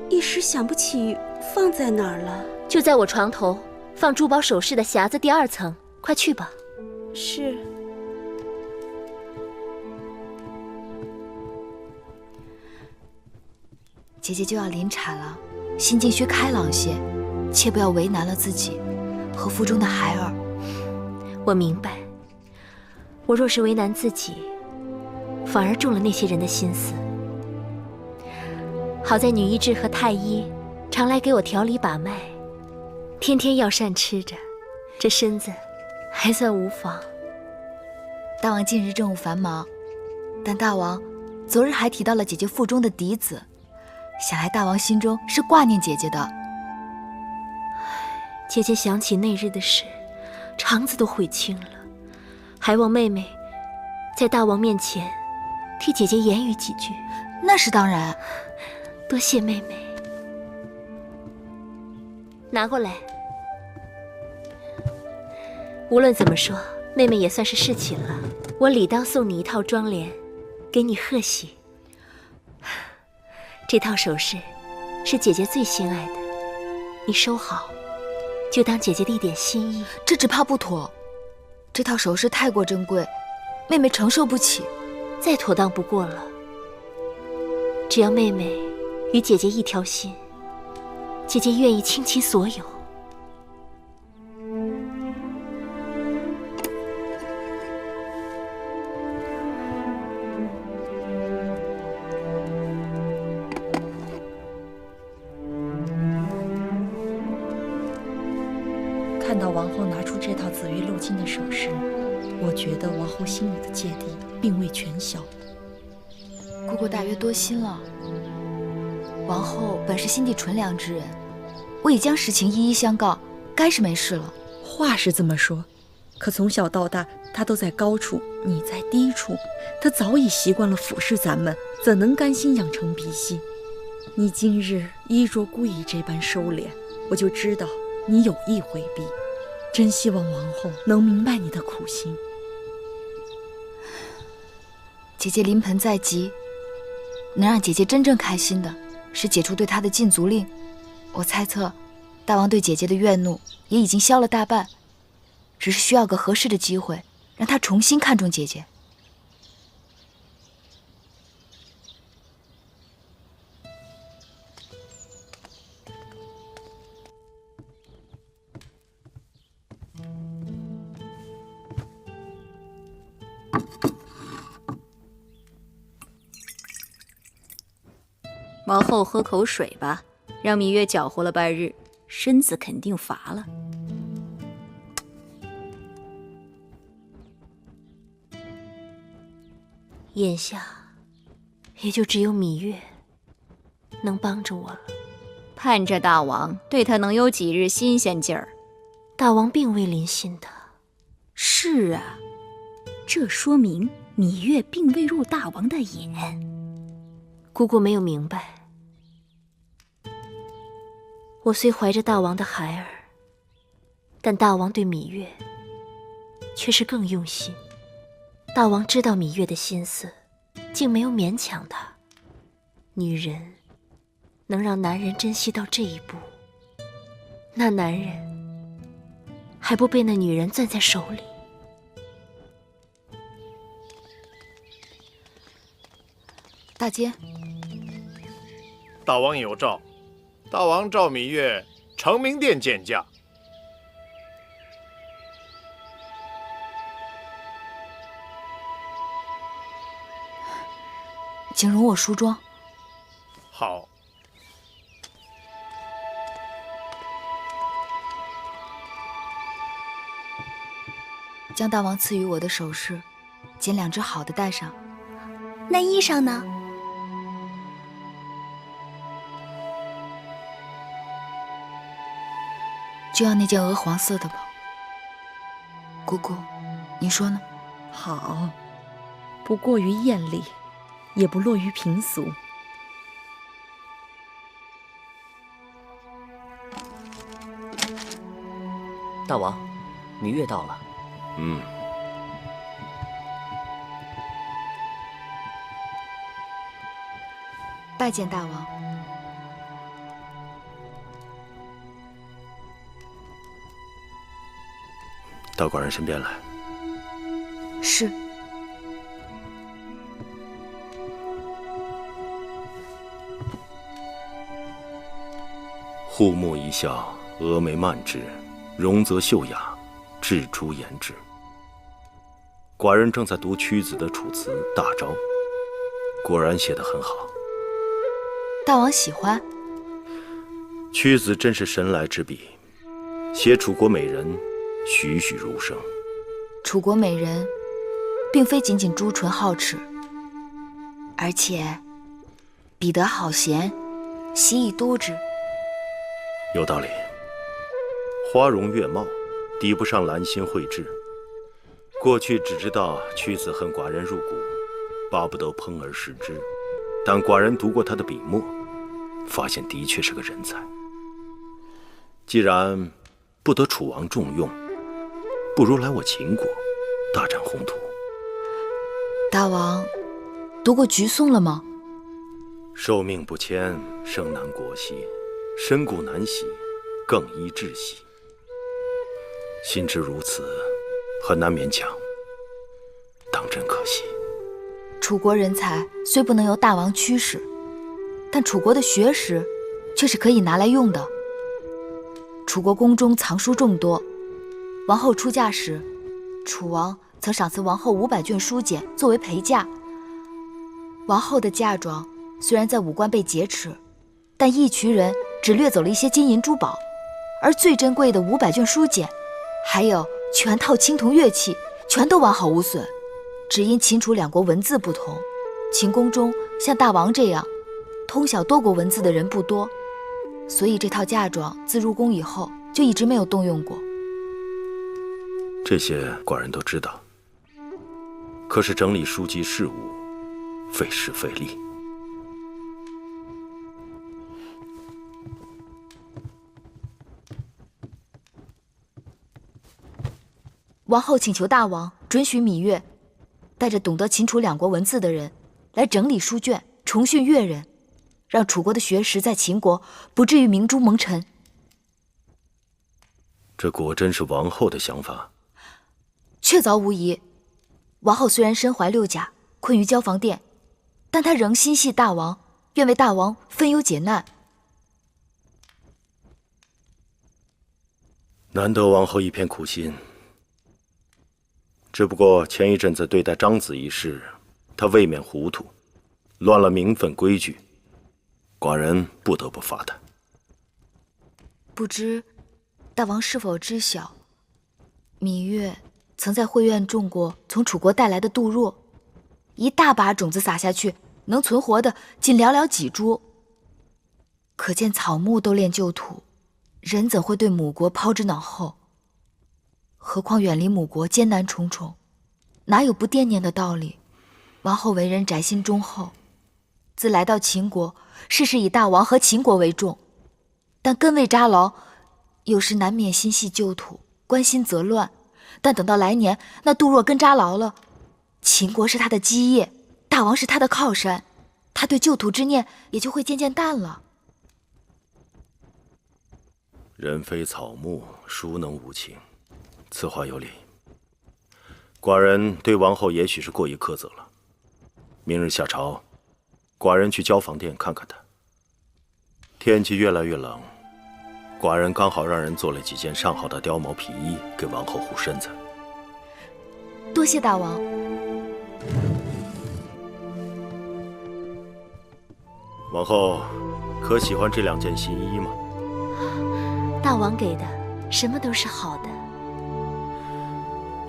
一时想不起放在哪儿了。就在我床头放珠宝首饰的匣子第2层，快去吧。是。姐姐就要临产了，心境需开朗些，切不要为难了自己和腹中的孩儿。我明白，我若是为难自己，反而中了那些人的心思。好在女医治和太医常来给我调理把脉，天天药膳吃着，这身子还算无妨。大王近日政务繁忙，但大王昨日还提到了姐姐腹中的嫡子，想来大王心中是挂念姐姐的。姐姐想起那日的事，肠子都悔青了，还望妹妹在大王面前替姐姐言语几句。那是当然，多谢妹妹。拿过来。无论怎么说，妹妹也算是侍寝了，我理当送你一套妆奁，给你贺喜。这套首饰是姐姐最心爱的，你收好，就当姐姐的一点心意。这只怕不妥，这套首饰太过珍贵，妹妹承受不起。再妥当不过了。只要妹妹与姐姐一条心，姐姐愿意倾其所有。看到王后拿出这套紫玉镂金的首饰，我觉得王后心里的芥蒂并未全消。姑姑大约多心了。王后本是心地纯良之人，我已将实情一一相告，该是没事了。话是这么说，可从小到大，她都在高处，你在低处，她早已习惯了俯视咱们，怎能甘心养成鼻息？你今日衣着故意这般收敛，我就知道你有意回避。真希望王后能明白你的苦心。姐姐临盆在即，能让姐姐真正开心的是解除对她的禁足令。我猜测，大王对姐姐的怨怒也已经消了大半，只是需要个合适的机会，让她重新看重姐姐。王后喝口水吧，让芈月搅和了半日，身子肯定乏了。眼下，也就只有芈月能帮着我了。盼着大王对她能有几日新鲜劲儿。大王并未临幸的。是啊，这说明芈月并未入大王的眼。姑姑没有明白。我虽怀着大王的孩儿，但大王对芈月却是更用心。大王知道芈月的心思，竟没有勉强她。女人能让男人珍惜到这一步，那男人还不被那女人攥在手里。大姐，大王有诏，大王召芈月承明殿见驾。请容我梳妆。好。将大王赐予我的首饰，捡2只好的戴上。那衣裳呢？就要那件鹅黄色的吧。姑姑，你说呢？好，不过于艳丽，也不落于平俗。大王，芈月到了。拜见大王。到寡人身边来。是。护目一笑，峨眉曼质，容则秀雅，雉出颜值。寡人正在读屈子的楚辞《大招》，果然写得很好。大王喜欢？屈子真是神来之笔，写楚国美人，栩栩如生。楚国美人，并非仅仅朱唇皓齿，而且彼得好贤，习以督之。有道理。花容月貌，抵不上兰心蕙质。过去只知道屈子恨寡人入骨，巴不得烹而食之。但寡人读过他的笔墨，发现的确是个人才。既然不得楚王重用，不如来我秦国大展宏图。大王读过菊颂了吗？寿命不迁，生难国兮；身故难徙，更宜窒息。心知如此，很难勉强，当真可惜。楚国人才虽不能由大王驱使，但楚国的学识却是可以拿来用的。楚国宫中藏书众多，王后出嫁时，楚王曾赏赐王后500卷书简作为陪嫁。王后的嫁妆虽然在武关被劫持，但义渠人只掠走了一些金银珠宝，而最珍贵的500卷书简，还有全套青铜乐器，全都完好无损。只因秦楚两国文字不同，秦宫中像大王这样通晓多国文字的人不多，所以这套嫁妆自入宫以后就一直没有动用过。这些寡人都知道，可是整理书籍事务，费时费力。王后请求大王准许芈月带着懂得秦楚两国文字的人来整理书卷，重训越人，让楚国的学识在秦国不至于明珠蒙尘。这果真是王后的想法？确凿无疑。王后虽然身怀6甲，困于交房殿，但她仍心系大王，愿为大王分忧解难。难得王后一片苦心。只不过前一阵子对待张子一事，他未免糊涂，乱了名分规矩，寡人不得不罚他。不知大王是否知晓，芈月曾在会院种过从楚国带来的杜若，一大把种子撒下去，能存活的仅寥寥几株。可见草木都恋旧土，人怎会对母国抛之脑后？何况远离母国艰难重重，哪有不惦念的道理？王后为人宅心忠厚，自来到秦国，事事以大王和秦国为重，但根未扎牢，有时难免心系旧土，关心则乱。但等到来年那杜若根扎牢了，秦国是他的基业，大王是他的靠山，他对旧土之念也就会渐渐淡了。人非草木，孰能无情？此话有理。寡人对王后也许是过于苛责了。明日下朝，寡人去交房殿看看她。天气越来越冷，寡人刚好让人做了几件上好的貂毛皮衣给王后护身子。多谢大王。王后可喜欢这2件新衣吗？大王给的，什么都是好的。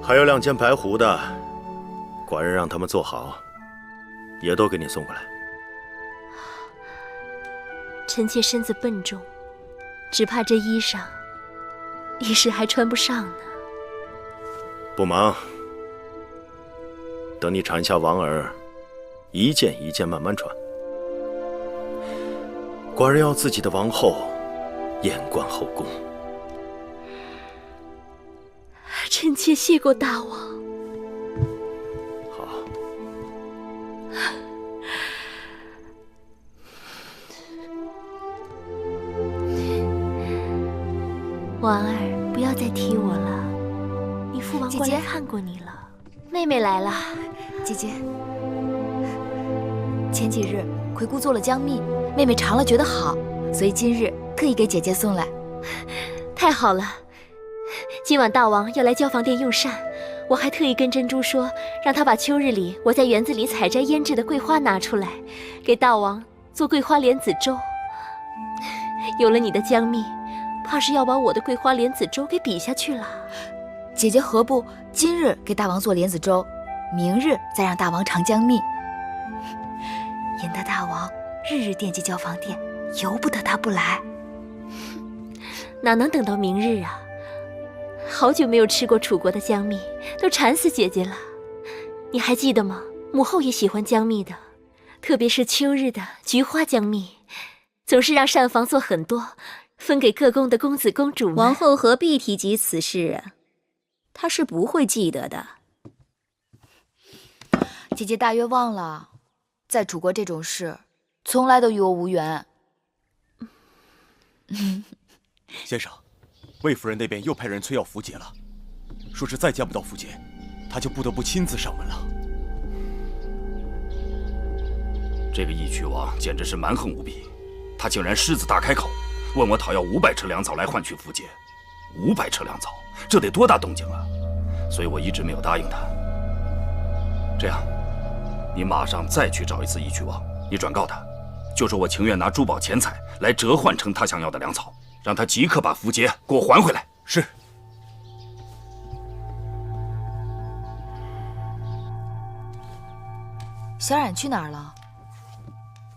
还有2件白狐的，寡人让他们做好，也都给你送过来。臣妾身子笨重，只怕这衣裳一时还穿不上呢。不忙，等你产下王儿，一件一件慢慢穿。寡人要自己的王后言冠后宫。臣妾谢过大王。好。王儿，不要再提我了，你父王过来看过你了。妹妹来了。姐姐，前几日魁姑做了姜蜜，妹妹尝了觉得好，所以今日特意给姐姐送来。太好了，今晚大王要来交房殿用膳，我还特意跟珍珠说，让她把秋日里我在园子里采摘腌制的桂花拿出来，给大王做桂花莲子粥。有了你的姜蜜，怕是要把我的桂花莲子粥给比下去了。姐姐何不今日给大王做莲子粥，明日再让大王尝姜蜜？引得大王日日惦记交房殿，由不得他不来。哪能等到明日啊？好久没有吃过楚国的姜蜜，都馋死姐姐了。你还记得吗？母后也喜欢姜蜜的，特别是秋日的菊花姜蜜，总是让膳房做很多，分给各宫的公子公主们。王后何必提及此事啊？她是不会记得的。姐姐大约忘了，在楚国这种事，从来都与我无缘。先生，魏夫人那边又派人催要符节了，说是再见不到符节，他就不得不亲自上门了。这个义渠王简直是蛮横无比，他竟然狮子大开口，问我讨要500车粮草来换取符节。500车粮草，这得多大动静啊！所以我一直没有答应他。这样，你马上再去找一次义渠王，你转告他，就说我情愿拿珠宝钱财来折换成他想要的粮草，让他即刻把符节给我还回来。是。小冉去哪儿了？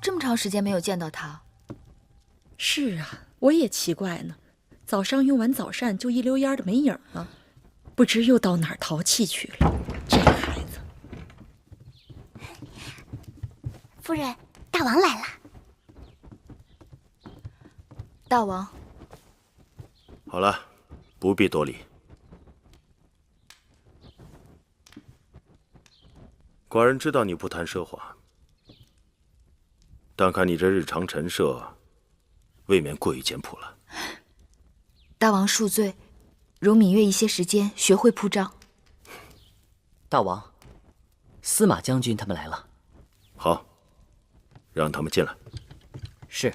这么长时间没有见到他。是啊，我也奇怪呢。早上用完早膳就一溜烟的没影了，不知又到哪儿淘气去了。这孩子。夫人，大王来了。大王。好了，不必多礼。寡人知道你不谈奢华，但看你这日常陈设，未免过于简朴了。大王恕罪，容芈月一些时间学会铺张。大王，司马将军他们来了。好，让他们进来。是。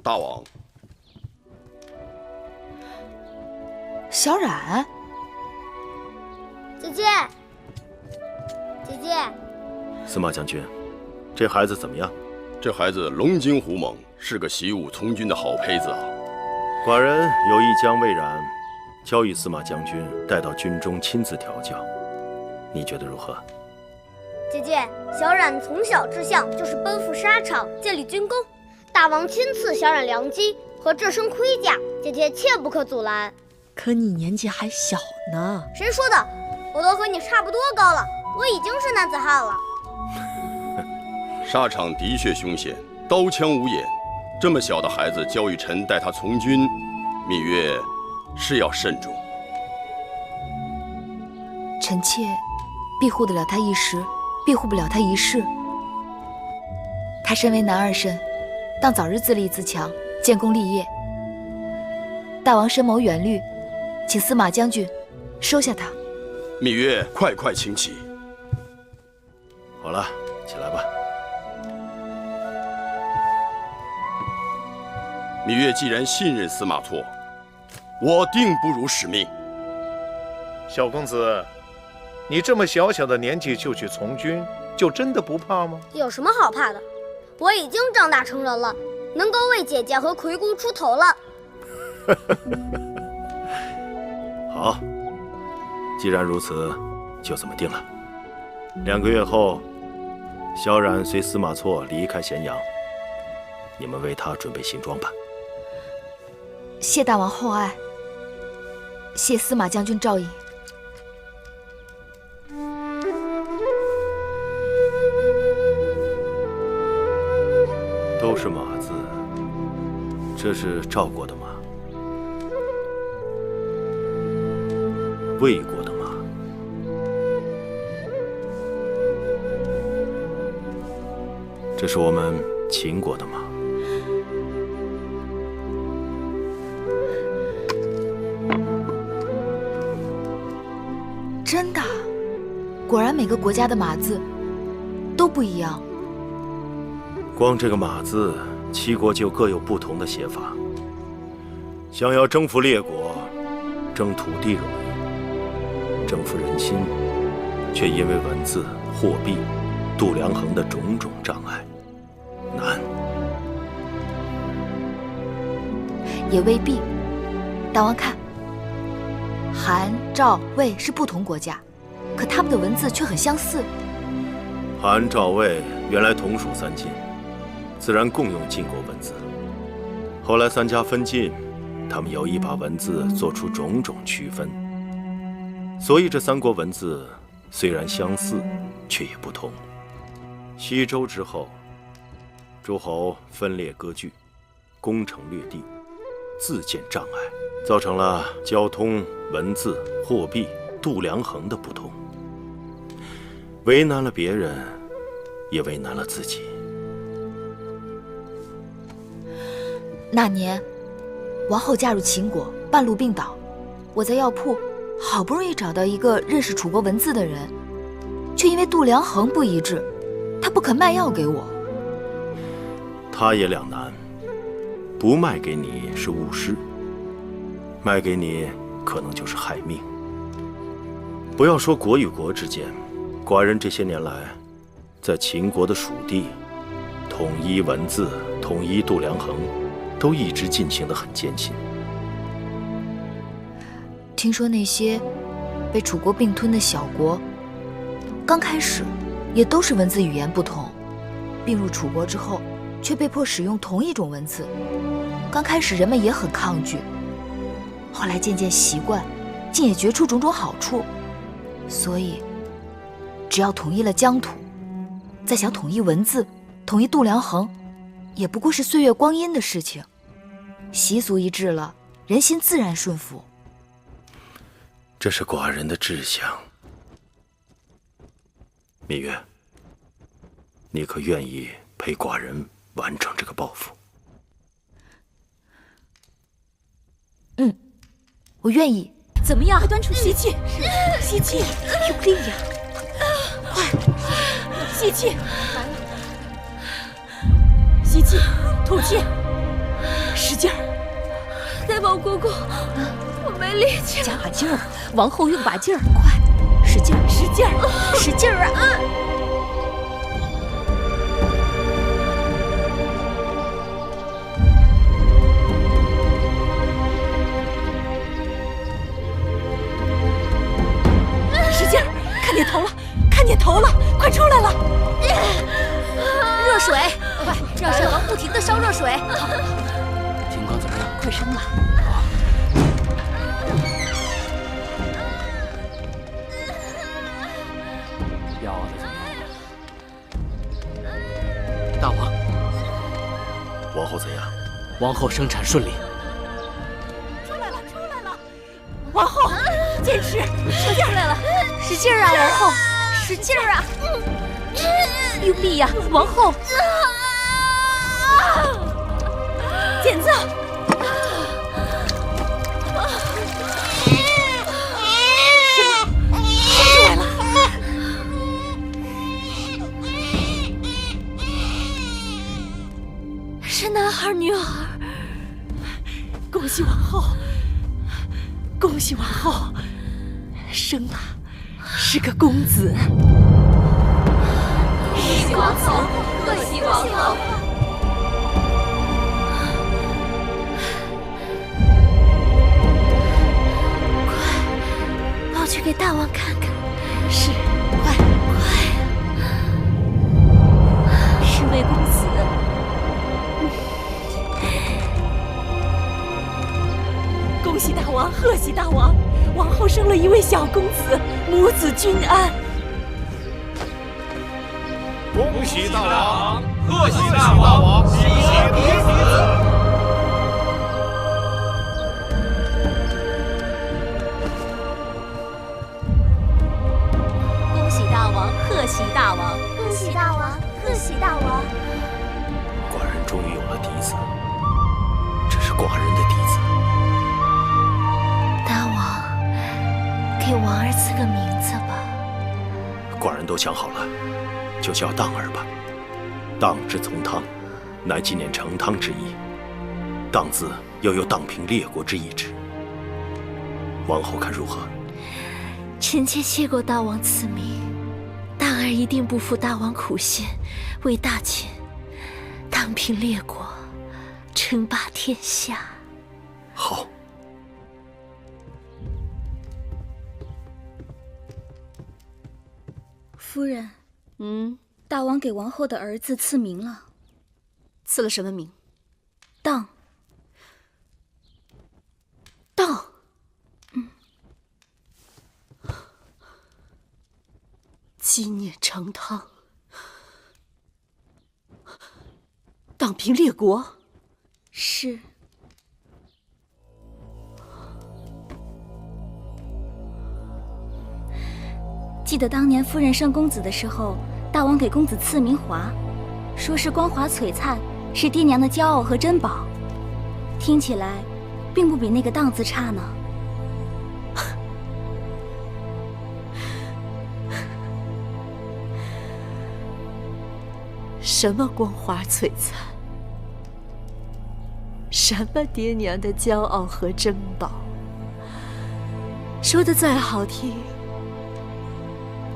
大王。小冉。姐姐。姐姐。司马将军，这孩子怎么样？这孩子龙精虎猛，是个习武从军的好胚子啊。寡人有意将魏冉交与司马将军，带到军中亲自调教，你觉得如何？姐姐，小冉从小志向就是奔赴沙场，建立军功。大王亲赐小冉良机和这身盔甲，姐姐切不可阻拦。可你年纪还小呢。谁说的？我都和你差不多高了，我已经是男子汉了。沙场的确凶险，刀枪无眼。这么小的孩子交与臣带他从军，芈月是要慎重。臣妾庇护得了他一时，庇护不了他一世。他身为男儿身，当早日自立自强，建功立业。大王深谋远虑，请司马将军收下他。芈月，快请起。好了，起来吧。芈月既然信任司马错，我定不辱使命。小公子，你这么小小的年纪就去从军，就真的不怕吗？有什么好怕的？我已经长大成人了，能够为姐姐和魁姑出头了。好，既然如此，就这么定了。2个月后，小冉随司马错离开咸阳，你们为他准备行装吧。谢大王厚爱，谢司马将军照应。都是马字，这是赵国的马，魏国的马，这是我们秦国的马。真的，果然每个国家的马字都不一样。光这个马字，7国就各有不同的写法。想要征服列国，争土地容易，征服人心，却因为文字、货币、度量衡的种种障碍，难。也未必。大王看，韩、赵、魏是不同国家，可他们的文字却很相似。韩、赵、魏原来同属三晋，自然共用晋国文字。后来三家分晋，他们有意把文字做出种种区分，所以这三国文字虽然相似，却也不同。西周之后，诸侯分裂割据，攻城略地，自建障碍，造成了交通、文字、货币、度量衡的不同，为难了别人，也为难了自己。那年，王后嫁入秦国，半路病倒，我在药铺好不容易找到一个认识楚国文字的人，却因为度量衡不一致，他不肯卖药给我。他也两难，不卖给你是误事，卖给你可能就是害命。不要说国与国之间，寡人这些年来，在秦国的属地，统一文字、统一度量衡，都一直进行得很艰辛。听说那些被楚国并吞的小国，刚开始也都是文字语言不同，并入楚国之后，却被迫使用同一种文字。刚开始人们也很抗拒，后来渐渐习惯，竟也觉出种种好处。所以，只要统一了疆土，再想统一文字、统一度量衡，也不过是岁月光阴的事情。习俗一致了，人心自然顺服。这是寡人的志向。芈月，你可愿意陪寡人完成这个抱负？嗯，我愿意。怎么样？快端出去！吸气，吸气，用力呀！快，吸气，吸气，吐气，使劲儿！大王公公，我没力气。加把劲儿，王后用把劲儿，快，使劲儿，使劲儿，使劲儿啊！看见头了，看见头了，快出来了！热水，快让沈王不停地烧热水。情况怎么样？快升了。药的怎么样？大王，王后怎样？王后生产顺利。出来了，出来了！王后，坚持，使劲来了，使劲啊，王后，使劲啊！用力呀，王后！剪子！生出来了！是男孩女孩？恭喜王后！恭喜王后！生了，是个公子。恭喜王后！贺喜王后！快，抱去给大王看看。是，快快！是位公子。恭喜大王，贺喜大王！王后生了一位小公子，母子均安。恭喜大王，贺喜大王，喜结嫡子。恭喜大王，贺喜大王，恭喜大王，贺喜大王。寡人终于有了嫡子，这是寡人的嫡子。大王，给王儿赐个名字吧。寡人都想好了，就叫荡儿吧。荡之从汤，乃纪念成汤之意。荡字又有荡平列国之意志。王后看如何？臣妾谢过大王赐名，荡儿一定不负大王苦心，为大秦荡平列国，称霸天下。好。夫人，大王给王后的儿子赐名了。赐了什么名？当。当。积孽成汤，荡平列国。是。记得当年夫人生公子的时候，大王给公子赐名华，说是光华璀璨，是爹娘的骄傲和珍宝。听起来，并不比那个“当”字差呢。什么光华璀璨？什么爹娘的骄傲和珍宝？说的再好听，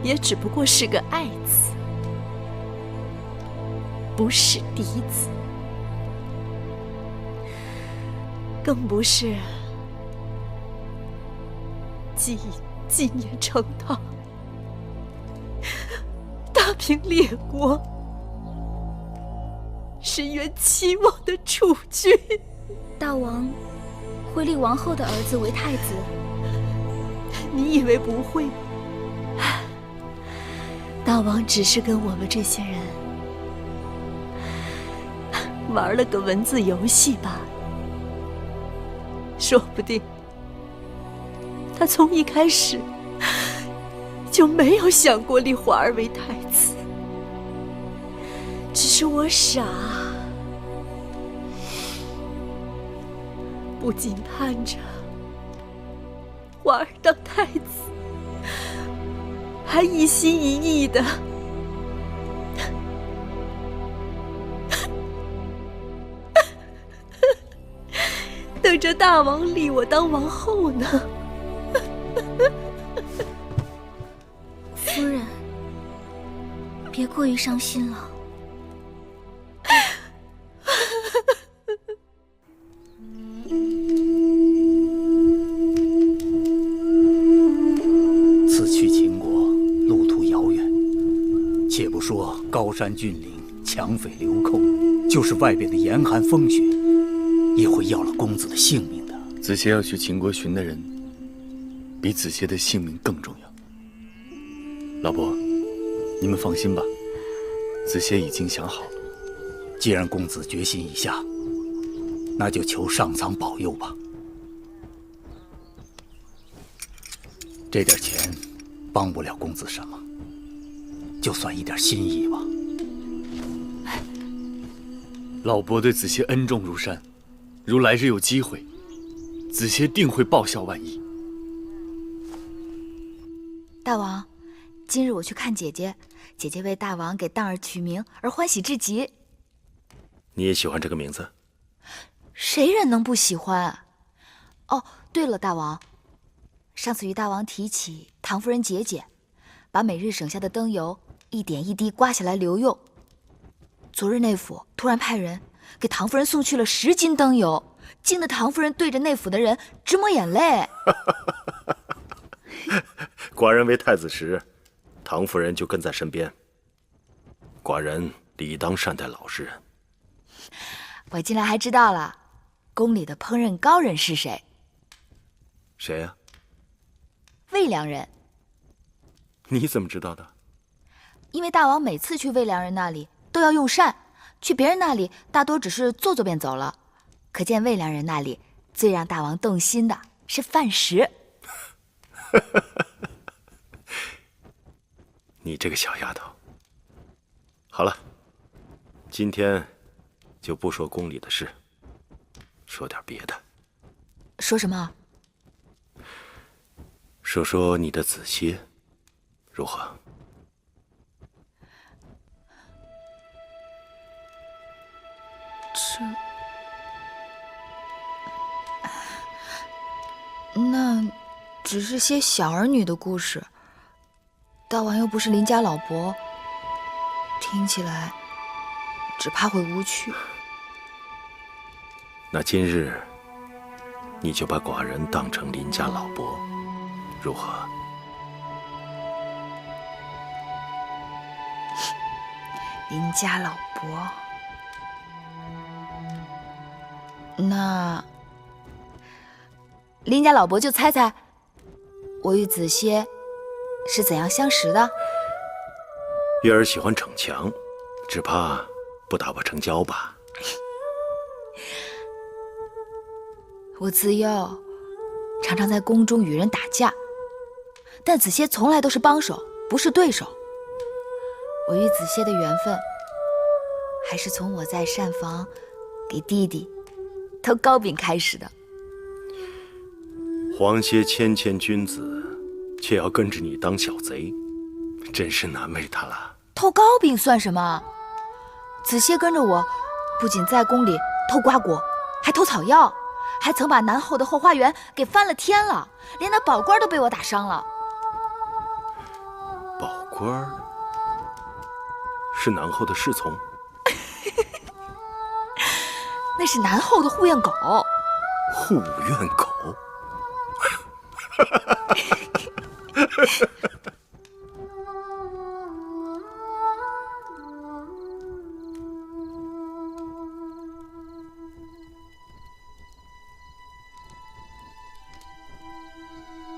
也只不过是个爱字，不是嫡子，更不是纪念成汤，大平列国。是原期望的储君。大王会立王后的儿子为太子？你以为不会吗？大王只是跟我们这些人玩了个文字游戏罢了。说不定他从一开始就没有想过立华儿为太子，只是我傻，不仅盼着华儿当太子，还一心一意的等着大王立我当王后呢。夫人，别过于伤心了。此去秦国，路途遥远。且不说高山峻岭、强匪流寇，就是外边的严寒风雪，也会要了公子的性命的。子歇要去秦国寻的人，比子歇的性命更重要。老伯，你们放心吧，子歇已经想好了。既然公子决心已下，那就求上苍保佑吧。这点钱帮不了公子什么，就算一点心意吧。老伯对子歇恩重如山，如来日有机会，子歇定会报效万一。大王，今日我去看姐姐，姐姐为大王给当儿取名而欢喜至极。你也喜欢这个名字？谁人能不喜欢？哦，对了，大王，上次与大王提起唐夫人节俭，把每日省下的灯油一点一滴刮下来留用。昨日内府突然派人给唐夫人送去了10斤灯油，惊得唐夫人对着内府的人直抹眼泪。寡人为太子时，唐夫人就跟在身边。寡人理当善待老实人。我近来还知道了，宫里的烹饪高人是谁？谁呀？魏良人。你怎么知道的？因为大王每次去魏良人那里都要用膳，去别人那里大多只是坐坐便走了。可见魏良人那里最让大王动心的是饭食。你这个小丫头。好了，今天就不说宫里的事，说点别的。说什么？说说你的子歇，如何？那只是些小儿女的故事，大王又不是邻家老伯，听起来只怕会无趣。那今日你就把寡人当成邻家老伯，如何？林家老伯。那林家老伯就猜猜，我与子歇是怎样相识的？月儿喜欢逞强，只怕不打不成交吧。我自幼常常在宫中与人打架，但子歇从来都是帮手，不是对手。我与子歇的缘分，还是从我在膳房给弟弟偷糕饼开始的。黄歇谦谦君子，却要跟着你当小贼，真是难为他了。偷糕饼算什么？子歇跟着我，不仅在宫里偷瓜果，还偷草药，还曾把南后的后花园给翻了天了，连那宝官都被我打伤了。宝官是南后的侍从？那是南后的护院狗。护院狗？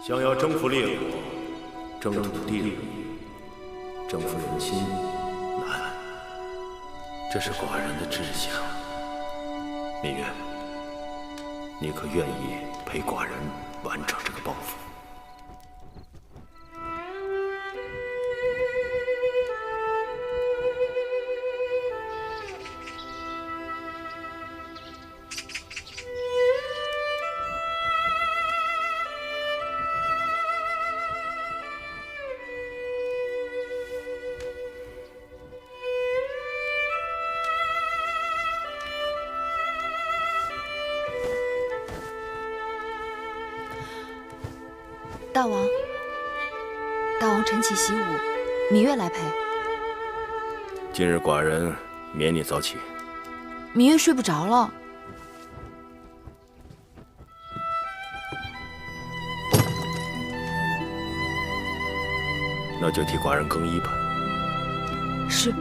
想要征服列国，征土地利，征服人心难，这是寡人的志向。芈月，你可愿意陪寡人完成这个抱负？大王晨起习武，芈月来陪。今日寡人免你早起。芈月睡不着了。那就替寡人更衣吧。是。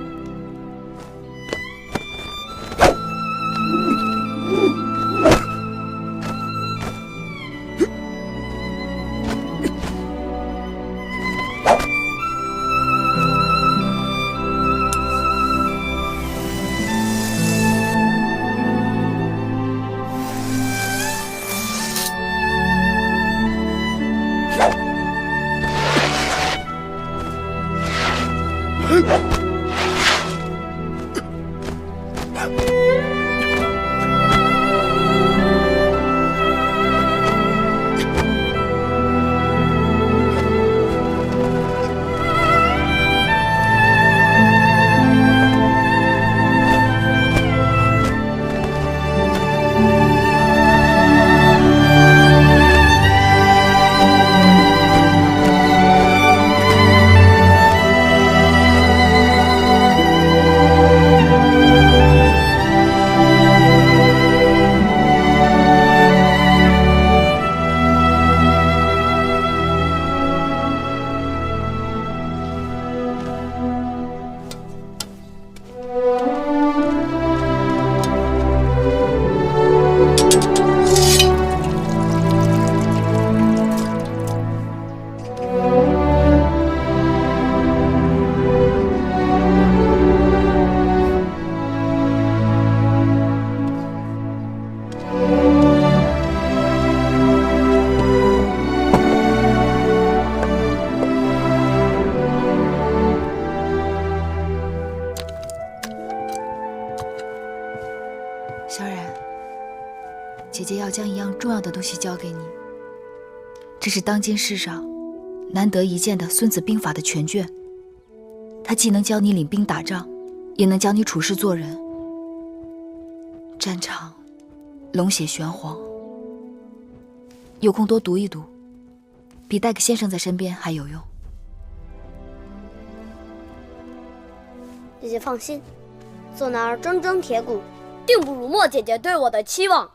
小冉，姐姐要将一样重要的东西交给你，这是当今世上难得一见的《孙子兵法》的全卷。它既能教你领兵打仗，也能教你处事做人。战场龙血玄黄，有空多读一读，比带个先生在身边还有用。姐姐放心，做男儿铮铮铁骨，定不辱没姐姐对我的期望。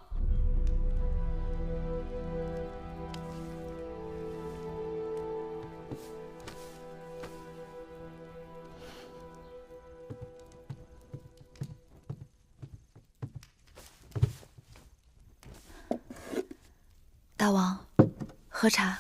大王，喝茶。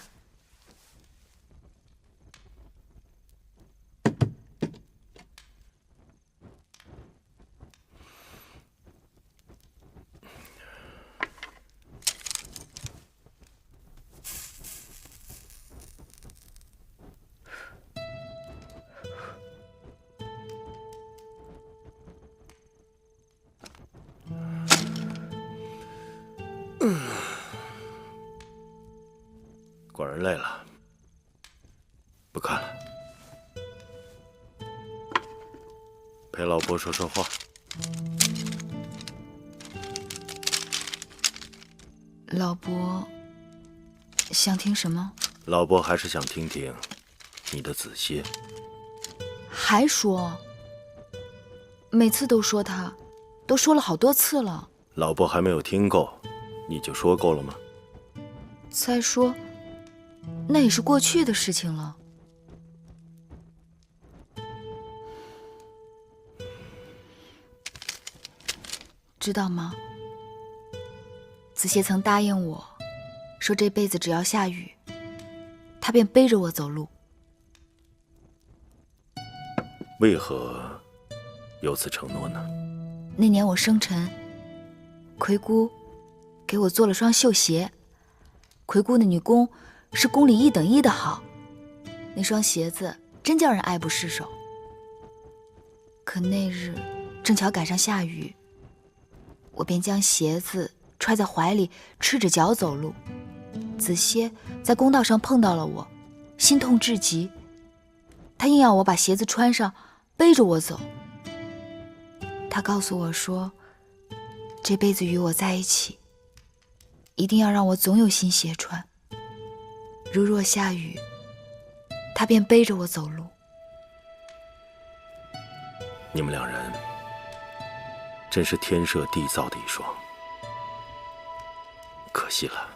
果然累了，不看了，陪老伯说说话。老伯想听什么？老伯还是想听听你的子歇。还说？每次都说他，都说了好多次了。老伯还没有听够，你就说够了吗？再说，那也是过去的事情了。知道吗？子歇曾答应我，说这辈子只要下雨，他便背着我走路。为何有此承诺呢？那年我生辰，魁姑给我做了双绣鞋。魁姑的女工是宫里1等1的好，那双鞋子真叫人爱不释手。可那日正巧赶上下雨，我便将鞋子揣在怀里，赤着脚走路。子歇在公道上碰到了我，心痛至极，他硬要我把鞋子穿上，背着我走。他告诉我说，这辈子与我在一起，一定要让我总有新鞋穿。如若下雨，他便背着我走路。你们两人真是天设地造的一双，可惜了。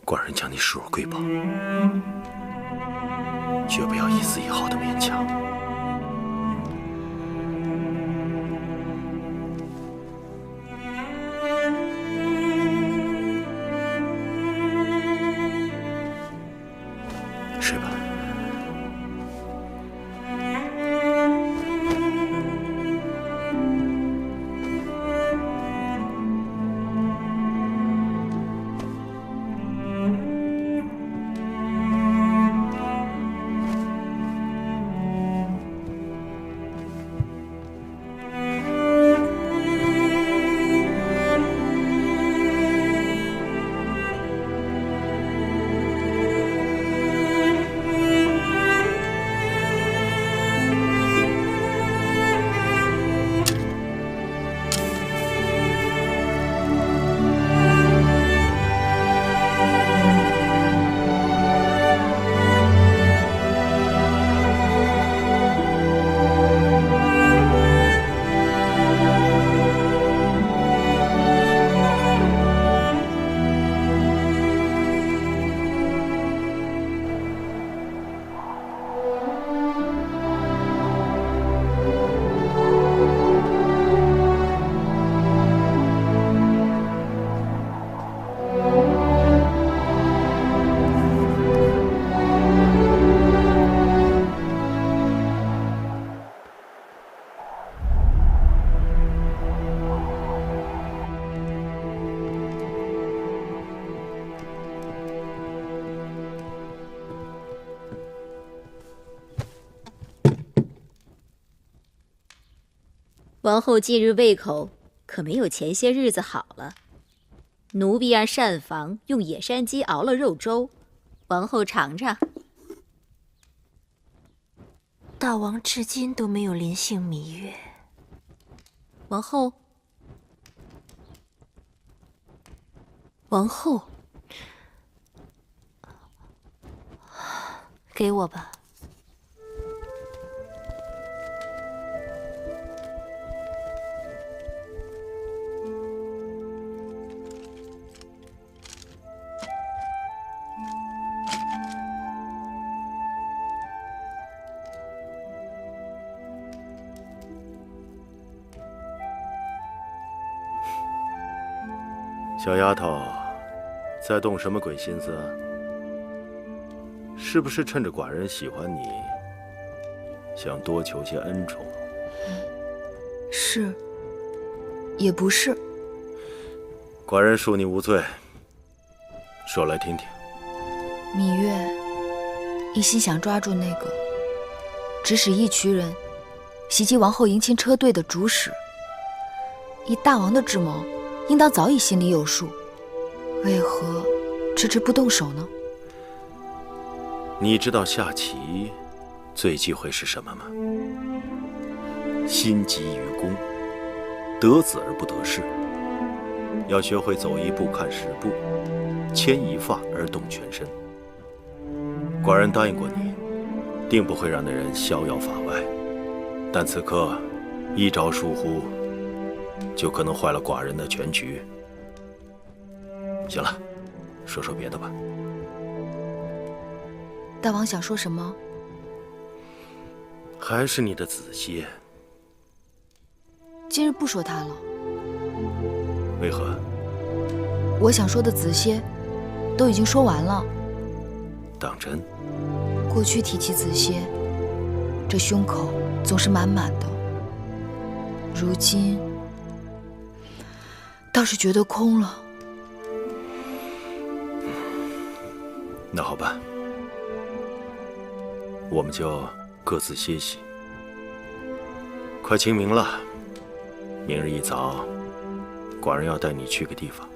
寡人将你视若瑰宝，绝不要一丝一毫的勉强。睡吧。王后近日胃口可没有前些日子好了。奴婢让膳房用野山鸡熬了肉粥，王后尝尝。大王至今都没有临幸芈月。王后，王后，给我吧。小丫头，在动什么鬼心思啊？是不是趁着寡人喜欢你，想多求些恩宠？是，也不是。寡人恕你无罪，说来听听。芈月一心想抓住那个指使一群人袭击王后迎亲车队的主使，以大王的智谋，应当早已心里有数，为何迟迟不动手呢？你知道下棋最忌讳是什么吗？心急于攻，得子而不得势。要学会走一步看10步，牵一发而动全身。寡人答应过你，定不会让那人逍遥法外，但此刻一招疏忽，就可能坏了寡人的全局。行了，说说别的吧。大王想说什么？还是你的子歇。今日不说他了。为何？我想说的子歇都已经说完了。当真？过去提起子歇，这胸口总是满满的，如今倒是觉得空了。那好吧，我们就各自歇息。快清明了，明日一早，寡人要带你去个地方。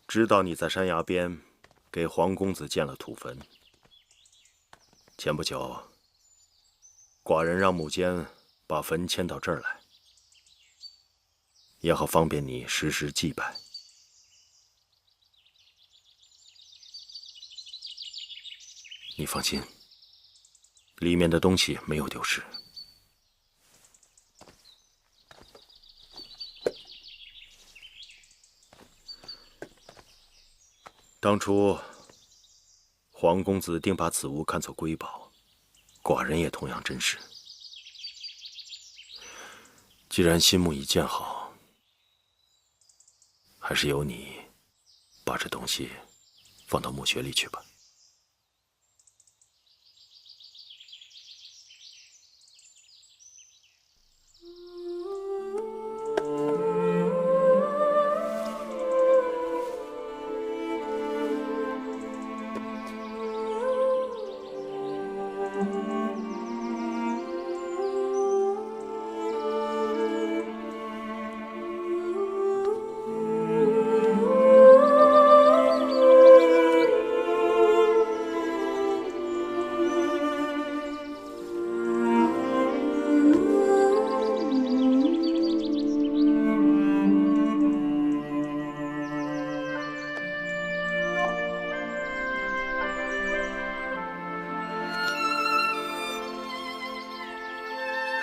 知道你在山崖边给黄公子建了土坟。前不久，寡人让母监把坟迁到这儿来，也好方便你时时祭拜。你放心，里面的东西没有丢失。当初，黄公子定把此物看作瑰宝，寡人也同样珍视。既然心目已建好，还是由你把这东西放到墓穴里去吧。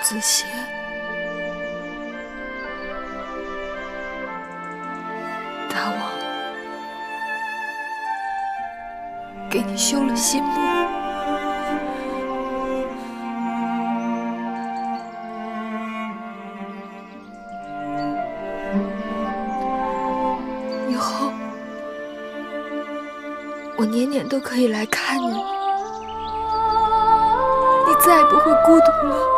子歇，大王给你修了新墓，以后我年年都可以来看你了，你再也不会孤独了。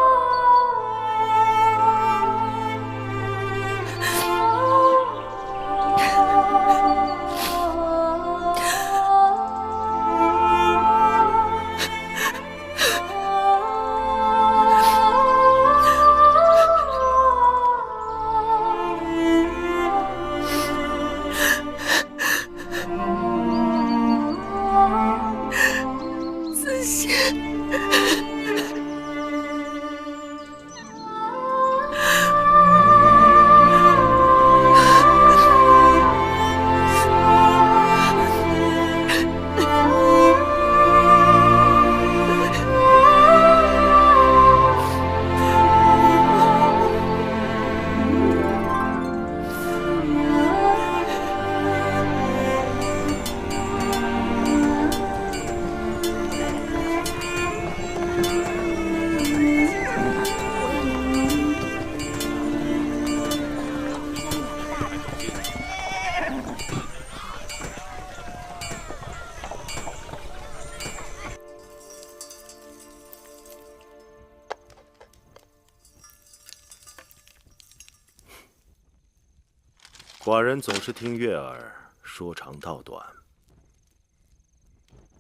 寡人总是听月儿说长道短，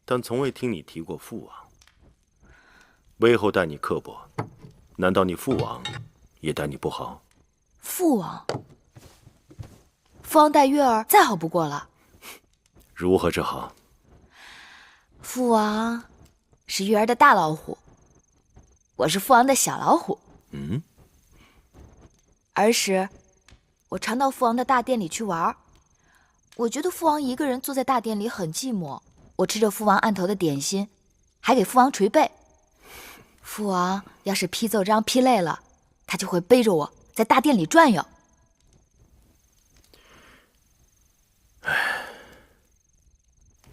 但从未听你提过父王。魏后待你刻薄，难道你父王也待你不好？父王待月儿再好不过了。如何这好？父王是月儿的大老虎，我是父王的小老虎。嗯。儿时，我常到父王的大殿里去玩，我觉得父王一个人坐在大殿里很寂寞。我吃着父王案头的点心，还给父王捶背。父王要是批奏章批累了，他就会背着我在大殿里转悠。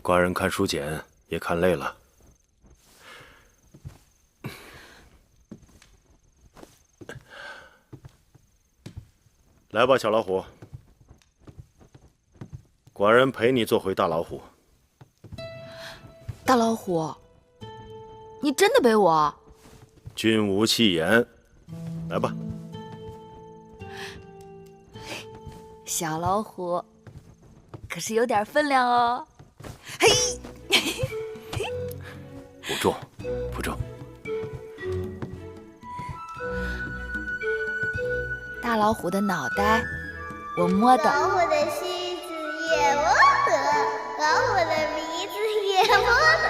寡人看书简也看累了。来吧，小老虎，寡人陪你做回大老虎。大老虎，你真的背我？君无戏言，来吧。小老虎可是有点分量哦。嘿，不重，不重。大老虎的脑袋，我摸的；老虎的须子也摸得，老虎的鼻子也摸得，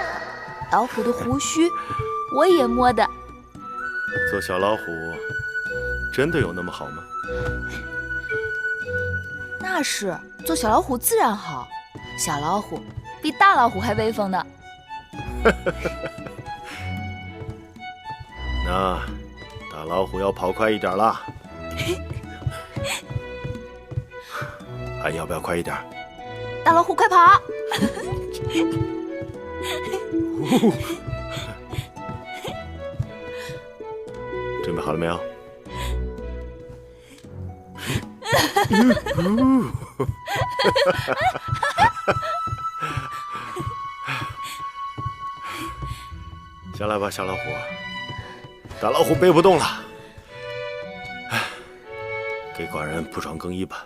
老虎的胡须我也摸的。做小老虎真的有那么好吗？那是，做小老虎自然好，小老虎比大老虎还威风呢。那大老虎要跑快一点啦。还要不要快一点？大老虎快跑！准备好了没有？下来吧，小老虎，大老虎背不动了。给寡人铺床更衣吧。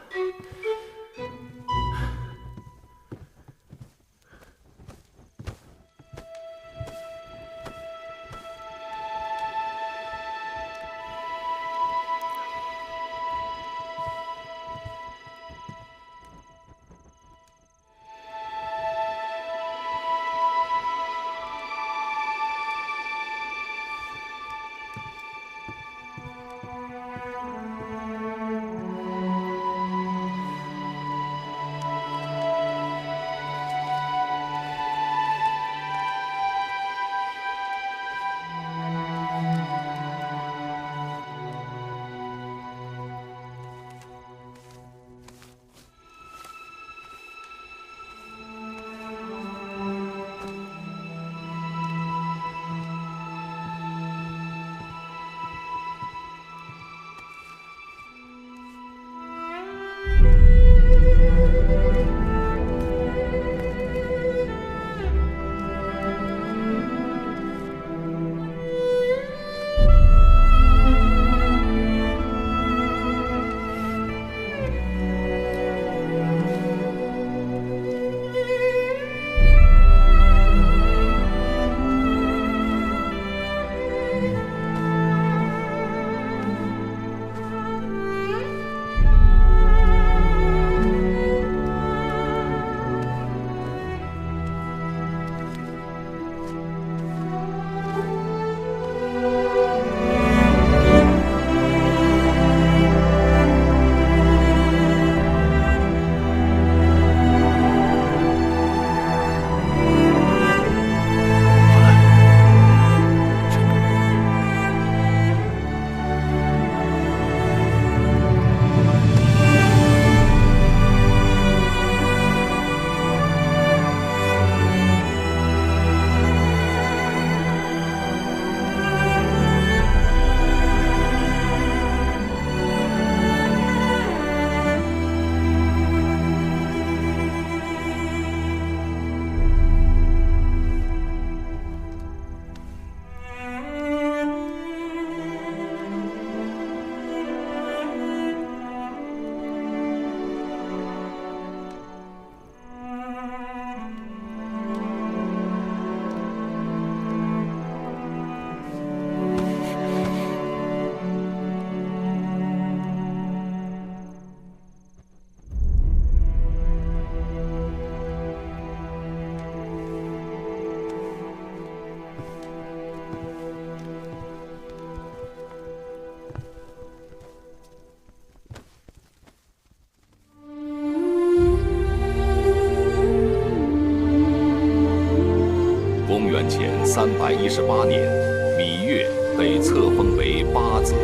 元前318年，芈月被册封为八子，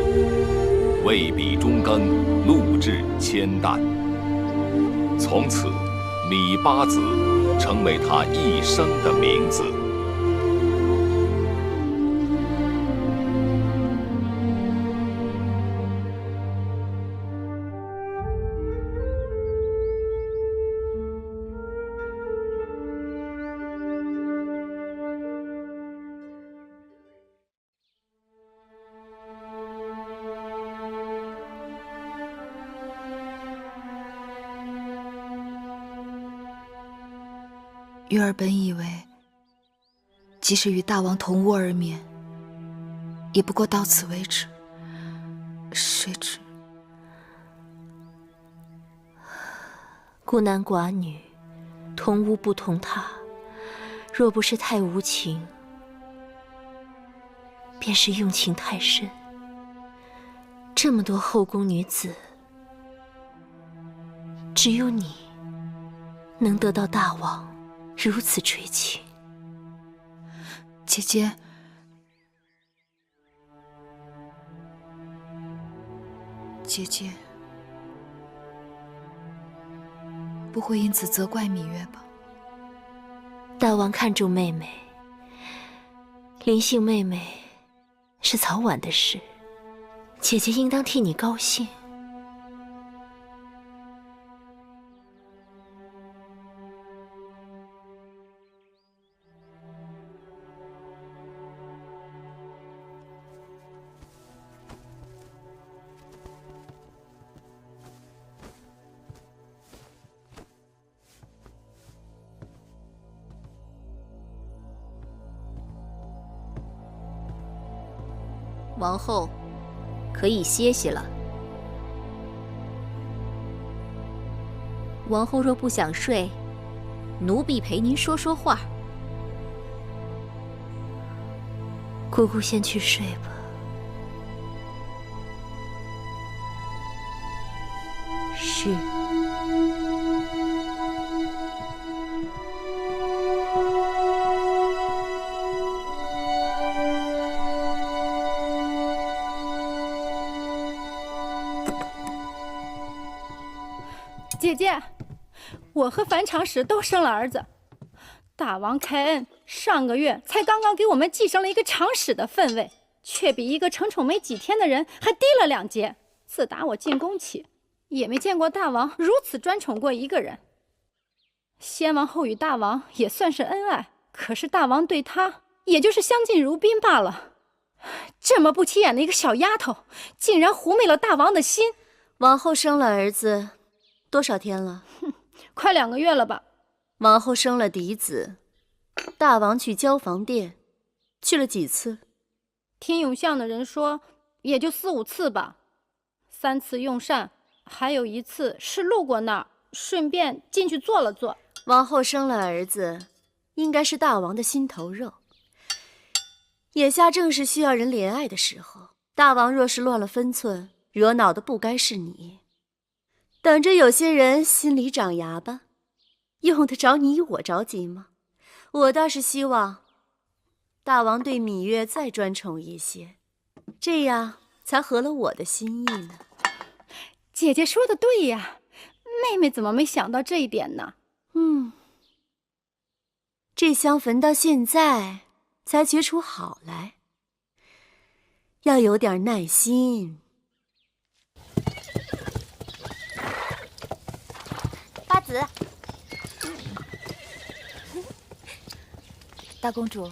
为笔中耕，录制千担。从此，芈八子成为他一生的名字。月儿本以为，即使与大王同屋而眠，也不过到此为止。谁知孤男寡女，同屋不同榻，若不是太无情，便是用情太深。这么多后宫女子，只有你能得到大王如此垂青。姐姐，姐姐不会因此责怪芈月吧？大王看重妹妹，临幸妹妹是早晚的事，姐姐应当替你高兴。王后可以歇息了。王后若不想睡，奴婢陪您说说话。姑姑先去睡吧。是。姐姐，我和樊长史都生了儿子，大王开恩，上个月才刚刚给我们继承了一个长史的分位，却比一个承宠没几天的人还低了2阶。自打我进宫起，也没见过大王如此专宠过一个人。先王后与大王也算是恩爱，可是大王对他也就是相敬如宾罢了。这么不起眼的一个小丫头，竟然狐媚了大王的心。王后生了儿子多少天了？快2个月了吧。王后生了嫡子，大王去交房殿，去了几次？听永巷的人说，也就4、5次吧。3次用膳，还有1次是路过那儿，顺便进去坐了坐。王后生了儿子，应该是大王的心头肉。眼下正是需要人怜爱的时候，大王若是乱了分寸，惹恼的不该是你。等着有些人心里长牙吧，用得着你我着急吗？我倒是希望大王对芈月再专宠一些，这样才合了我的心意呢。姐姐说的对呀，妹妹怎么没想到这一点呢？这香焚到现在才觉出好来，要有点耐心。八子，大公主，